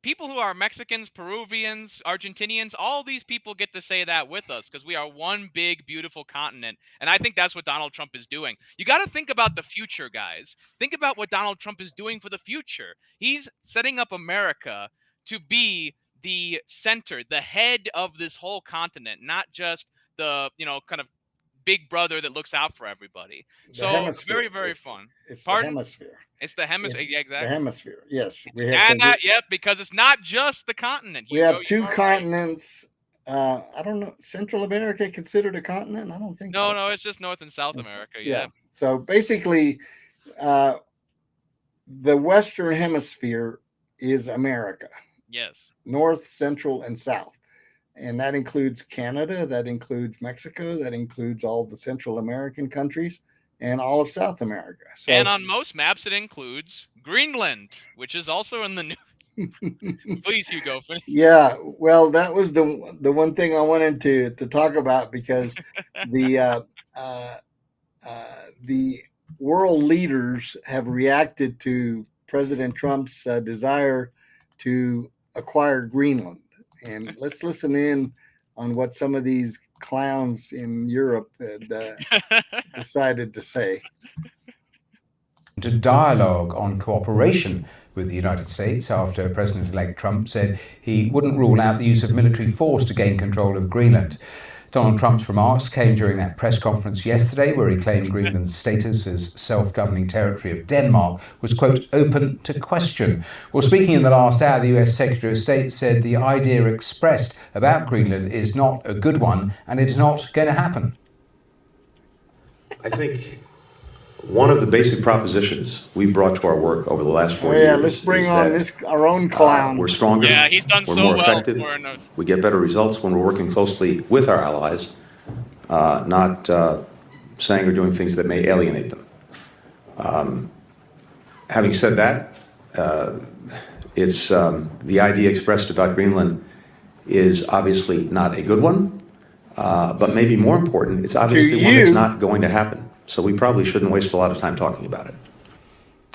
people who are Mexicans, Peruvians, Argentinians, all these people get to say that with us because we are one big, beautiful continent. And I think that's what Donald Trump is doing. You got to think about the future, guys. Think about what Donald Trump is doing for the future. He's setting up America to be the center, the head of this whole continent, not just the, kind of big brother that looks out for everybody. So hemisphere. very, very fun. It's Pardon? the hemisphere. It's the hemisphere. Yeah, exactly. The hemisphere, yes. We have because it's not just the continent. We have two continents. I don't know. Central America considered a continent? I don't think so. No, it's just North and South America. Yeah. So basically, the Western Hemisphere is America. Yes. North, Central, and South. And that includes Canada, that includes Mexico, that includes all the Central American countries, and all of South America. So, and on most maps, it includes Greenland, which is also in the news. Please, Hugo, finish. Yeah, well, that was the one thing I wanted to talk about because the world leaders have reacted to President Trump's desire to acquire Greenland. And let's listen in on what some of these clowns in Europe had decided to say. To dialogue on cooperation with the United States after President-elect Trump said he wouldn't rule out the use of military force to gain control of Greenland. Donald Trump's remarks came during that press conference yesterday where he claimed Greenland's status as self-governing territory of Denmark was, quote, open to question. Well, speaking in the last hour, the US Secretary of State said the idea expressed about Greenland is not a good one and it's not going to happen. I think one of the basic propositions we brought to our work over the last 4 years. Let's bring on our own clown. We're stronger. Yeah, he's done we're so more well. effective. We get better results when we're working closely with our allies, not saying or doing things that may alienate them. Having said that, it's the idea expressed about Greenland is obviously not a good one, but maybe more important, it's obviously one that's not going to happen. So we probably shouldn't waste a lot of time talking about it.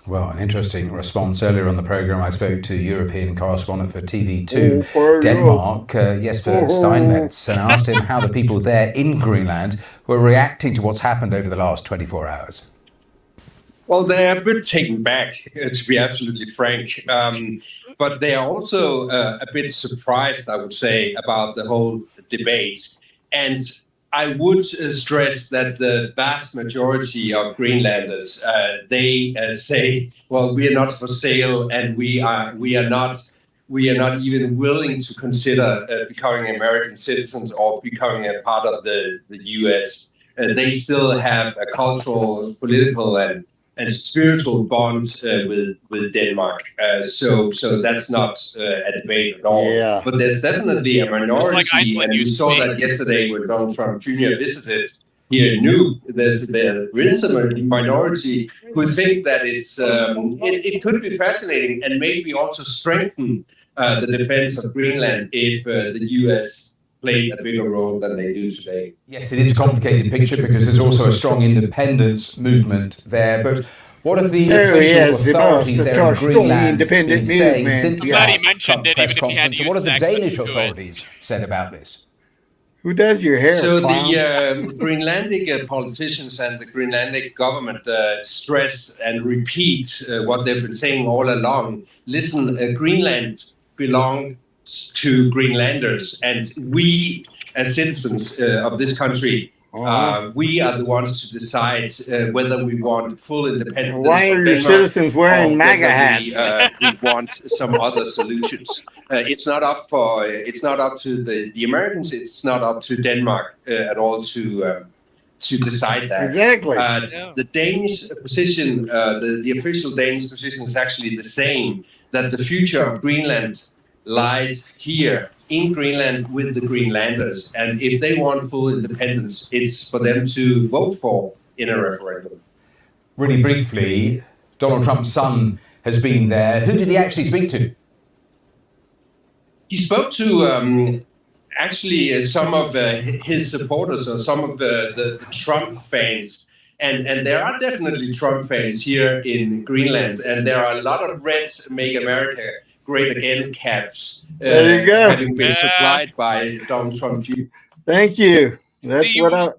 Well, an interesting response. Earlier on the programme, I spoke to European correspondent for TV2 Denmark, Jesper Steinmetz, and asked him how the people there in Greenland were reacting to what's happened over the last 24 hours. Well, they're a bit taken back, to be absolutely frank. But they are also a bit surprised, I would say, about the whole debate. And I would stress that the vast majority of Greenlanders, they say, well, we are not for sale and we are not even willing to consider becoming American citizens or becoming a part of the US. They still have a cultural, political, and spiritual bond with Denmark. So that's not a debate at all. Yeah. But there's definitely a minority, like Iceland, and we saw that yesterday when Donald Trump Jr. visited here in Nuuk. There is a minority who think that it could be fascinating and maybe also strengthen the defense of Greenland if the U.S. played a bigger role than they do today. Yes, it is a complicated picture because there's also a strong independence movement there. But what have the official authorities there in Greenland been saying since the Trump press conference? And what have the Danish authorities said about this? Who does your hair? So clown? the Greenlandic politicians and the Greenlandic government stress and repeat what they've been saying all along. Listen, Greenland belongs to Greenlanders, and we, as citizens of this country, we are the ones to decide whether we want full independence. Why are from your Denmark citizens wearing or MAGA whether hats? we want some other solutions. It's not up to the Americans. It's not up to Denmark at all to decide that. Exactly. The Danish position, the official Danish position, is actually the same. That the future of Greenland lies here in Greenland with the Greenlanders, and if they want full independence, it's for them to vote for in a referendum. Really briefly, Donald Trump's son has been there. Who did he actually speak to? He spoke to actually some of his supporters or some of the Trump fans. And there are definitely Trump fans here in Greenland, and there are a lot of red Make America Great Again caps There you go. having been supplied by Donald Trump. Thank you. That's what I.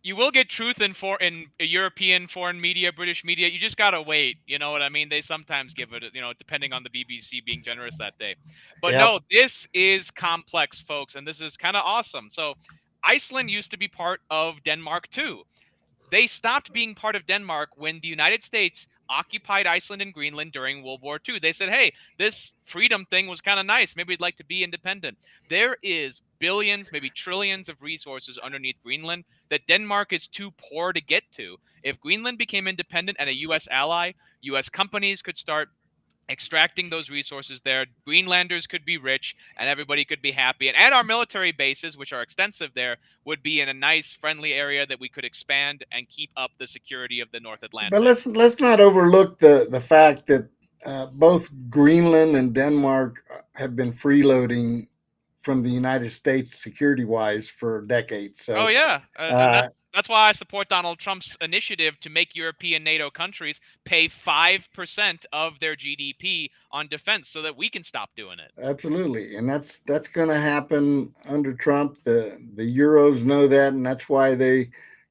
You will get truth in European foreign media, British media. You just gotta wait. You know what I mean? They sometimes give it, depending on the BBC being generous that day. But no, this is complex, folks, and this is kind of awesome. So, Iceland used to be part of Denmark too. They stopped being part of Denmark when the United States occupied Iceland and Greenland during World War II. They said, hey, this freedom thing was kind of nice. Maybe we'd like to be independent. There is billions, maybe trillions of resources underneath Greenland that Denmark is too poor to get to. If Greenland became independent and a U.S. ally, U.S. companies could start extracting those resources there. Greenlanders could be rich and everybody could be happy. And our military bases, which are extensive there, would be in a nice, friendly area that we could expand and keep up the security of the North Atlantic. But let's not overlook the fact that both Greenland and Denmark have been freeloading from the United States security-wise for decades. So, that's why I support Donald Trump's initiative to make European NATO countries pay 5% of their GDP on defense so that we can stop doing it. Absolutely. And that's going to happen under Trump. The Euros know that, and that's why they're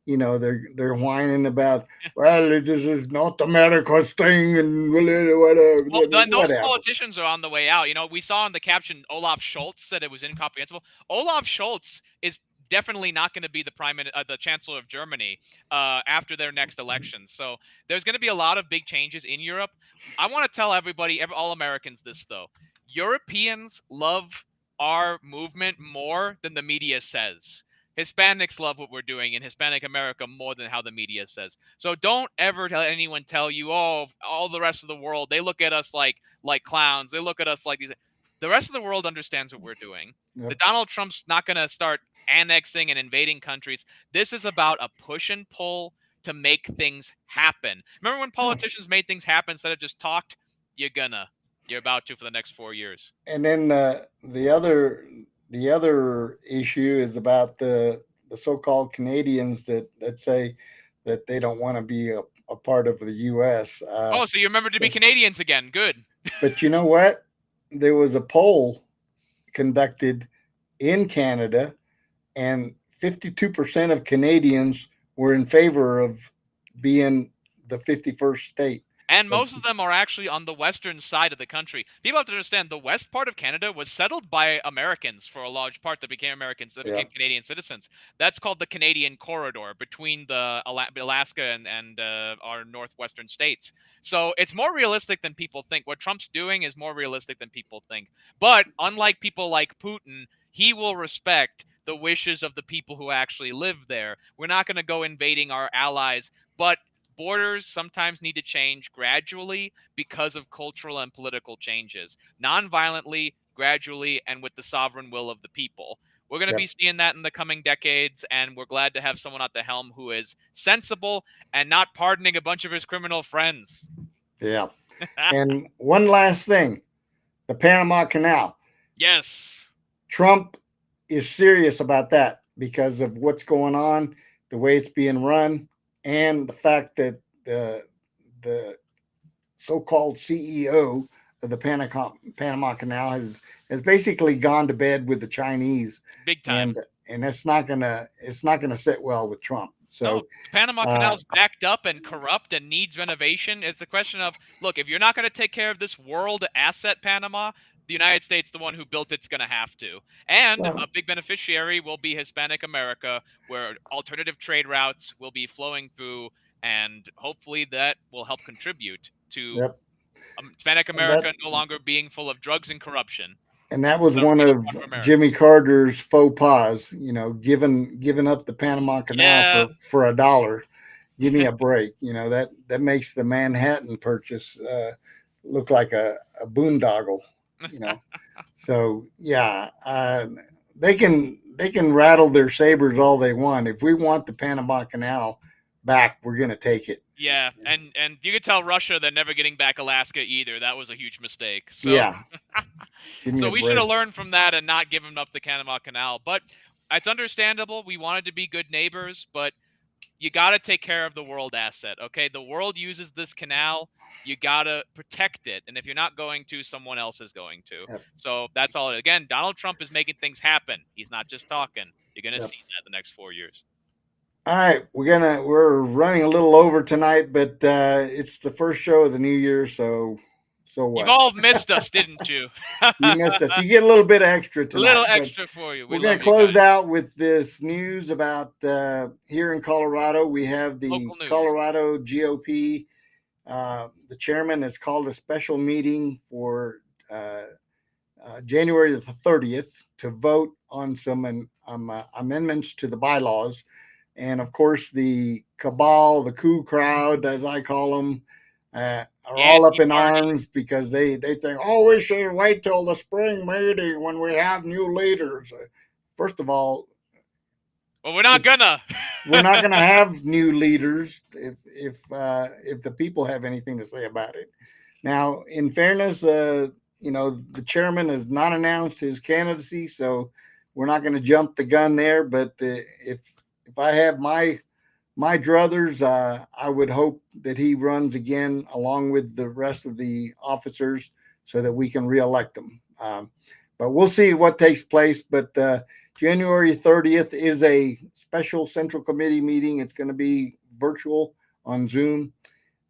whining about, well, this is not America's thing and whatever. Well, then those politicians are on the way out. We saw in the caption Olaf Scholz said it was incomprehensible. Olaf Scholz is definitely not going to be the chancellor of Germany after their next election. So there's going to be a lot of big changes in Europe. I want to tell everybody, all Americans, this though: Europeans love our movement more than the media says. Hispanics love what we're doing in Hispanic America more than how the media says. So don't ever let anyone tell you, oh, all the rest of the world, they look at us like clowns. They look at us like these. The rest of the world understands what we're doing. Yep. The Donald Trump's not going to start annexing and invading countries. This is about a push and pull to make things happen. Remember when politicians made things happen instead of just talked? You're about to for the next 4 years. And then the other issue is about the so-called Canadians that say that they don't want to be a part of the U.S. So you remember to be Canadians again. Good. But you know what? There was a poll conducted in Canada, and 52% of Canadians were in favor of being the 51st state. And most of them are actually on the western side of the country. People have to understand the west part of Canada was settled by Americans for a large part that became Americans, that became Canadian citizens. That's called the Canadian Corridor between the Alaska and our northwestern states. So it's more realistic than people think. What Trump's doing is more realistic than people think. But unlike people like Putin, he will respect the wishes of the people who actually live there. We're not going to go invading our allies, but borders sometimes need to change gradually because of cultural and political changes. Non-violently, gradually, and with the sovereign will of the people. We're going to be seeing that in the coming decades, and we're glad to have someone at the helm who is sensible and not pardoning a bunch of his criminal friends. Yeah. And one last thing, the Panama Canal. Yes. Trump is serious about that because of what's going on, the way it's being run, and the fact that the so-called CEO of the Panama Canal has basically gone to bed with the Chinese. Big time. and it's not gonna sit well with Trump. So no, the Panama Canal's backed up and corrupt and needs renovation. It's the question of, look, if you're not going to take care of this world asset, Panama, the United States, the one who built it's going to have to. And a big beneficiary will be Hispanic America, where alternative trade routes will be flowing through, and hopefully that will help contribute to Hispanic America no longer being full of drugs and corruption. And that was one of Jimmy Carter's faux pas, giving up the Panama Canal for $1. Give me a break. That makes the Manhattan purchase look like a boondoggle. So they can rattle their sabers all they want. If we want the Panama Canal back, we're going to take it. Yeah, and you could tell Russia they're never getting back Alaska either. That was a huge mistake. So, so we should have learned from that and not given up the Panama Canal. But it's understandable. We wanted to be good neighbors, but you got to take care of the world asset, okay? The world uses this canal. You got to protect it. And if you're not going to, someone else is going to. Yep. So that's all. Again, Donald Trump is making things happen. He's not just talking. You're going to see that the next 4 years. All right, we're running a little over tonight, but it's the first show of the new year, so what? You've all missed us, didn't you? You missed us. You get a little bit extra tonight. A little extra for you. We're going to close out with this news about here in Colorado. We have the Colorado GOP. The chairman has called a special meeting for January the 30th to vote on some amendments to the bylaws. And of course, the cabal, the coup crowd, as I call them, are all up in arms because they think, we should wait till the spring meeting when we have new leaders. First of all, we're not gonna. We're not gonna have new leaders if the people have anything to say about it. Now, in fairness, the chairman has not announced his candidacy, so we're not going to jump the gun there. But if I have my druthers, I would hope that he runs again along with the rest of the officers so that we can reelect them. But we'll see what takes place. But January 30th is a special Central Committee meeting. It's going to be virtual on Zoom,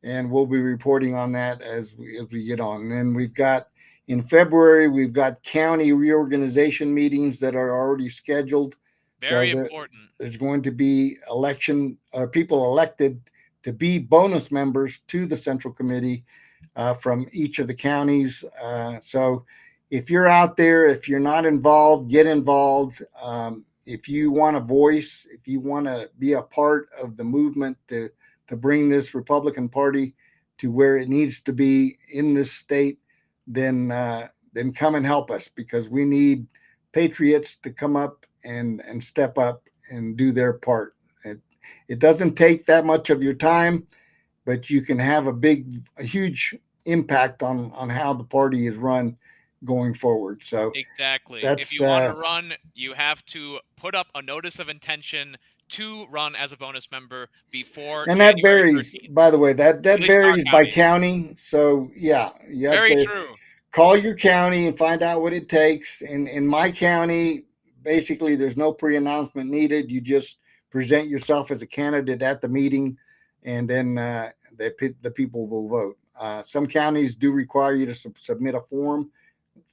and we'll be reporting on that as we get on. And then we've got in February, we've got county reorganization meetings that are already scheduled. Very important. There's going to be people elected to be bonus members to the Central Committee from each of the counties. So if you're out there, if you're not involved, get involved. If you want a voice, if you want to be a part of the movement to bring this Republican Party to where it needs to be in this state, then come and help us, because we need patriots to come up and step up and do their part. It doesn't take that much of your time, but you can have a huge impact on how the party is run going forward. So exactly. If you want to run, you have to put up a notice of intention to run as a bonus member before. And January that varies, 13th. By the way, that varies by county. So yeah, you have to true. Call your county and find out what it takes. In my county, basically, there's no pre-announcement needed. You just present yourself as a candidate at the meeting, and then the people will vote. Some counties do require you to submit a form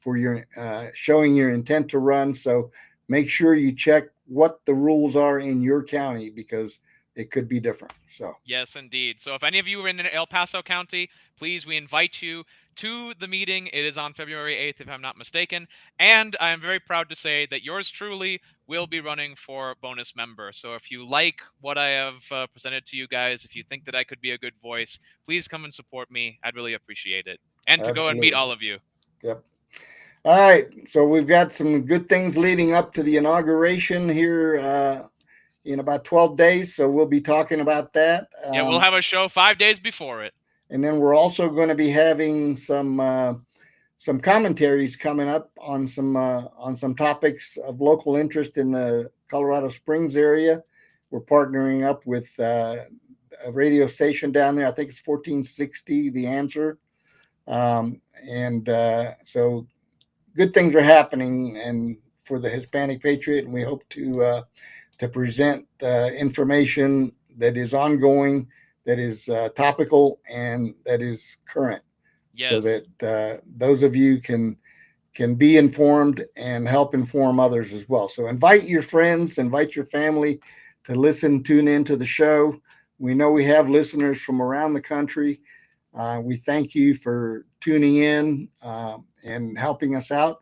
for your showing your intent to run. So make sure you check what the rules are in your county, because it could be different. So yes, indeed. So if any of you are in El Paso County, please, we invite you to the meeting. It is on February 8th, if I'm not mistaken. And I am very proud to say that yours truly will be running for bonus member. So if you like what I have presented to you guys, if you think that I could be a good voice, please come and support me. I'd really appreciate it. And to go and meet all of you. Yep. All right. So we've got some good things leading up to the inauguration here in about 12 days. So we'll be talking about that. Yeah, we'll have a show 5 days before it. And then we're also going to be having some commentaries coming up on some topics of local interest in the Colorado Springs area. We're partnering up with a radio station down there. I think it's 1460, The Answer. So good things are happening, and for the Hispanic Patriot, and we hope to present information that is ongoing, that is topical, and that is current, so that those of you can be informed and help inform others as well. So invite your friends, invite your family to tune into the show. We know we have listeners from around the country. We thank you for tuning in and helping us out.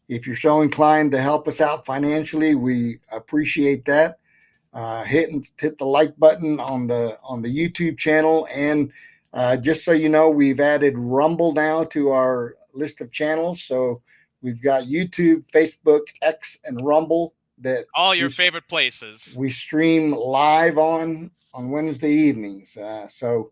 If you're so inclined to help us out financially, we appreciate that. Hit the like button on the YouTube channel, and just so you know, we've added Rumble now to our list of channels. So we've got YouTube, Facebook, X, and Rumble that all your favorite places. We stream live on Wednesday evenings. So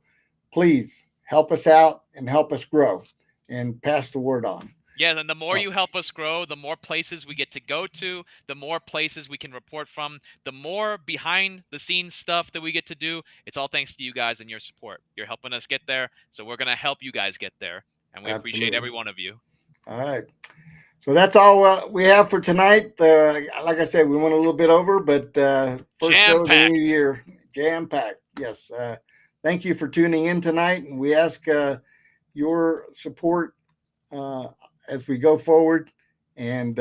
please help us out and help us grow and pass the word on. Yeah, and the more you help us grow, the more places we get to go to, the more places we can report from, the more behind-the-scenes stuff that we get to do. It's all thanks to you guys and your support. You're helping us get there, so we're going to help you guys get there, and we appreciate every one of you. All right. So that's all we have for tonight. Like I said, we went a little bit over, but first show of the new year, jam-packed. Yes. Thank you for tuning in tonight, and we ask your support as we go forward, and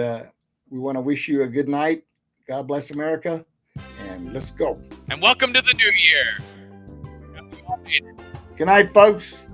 we want to wish you a good night. God bless America, and let's go. And welcome to the new year. Good night, folks.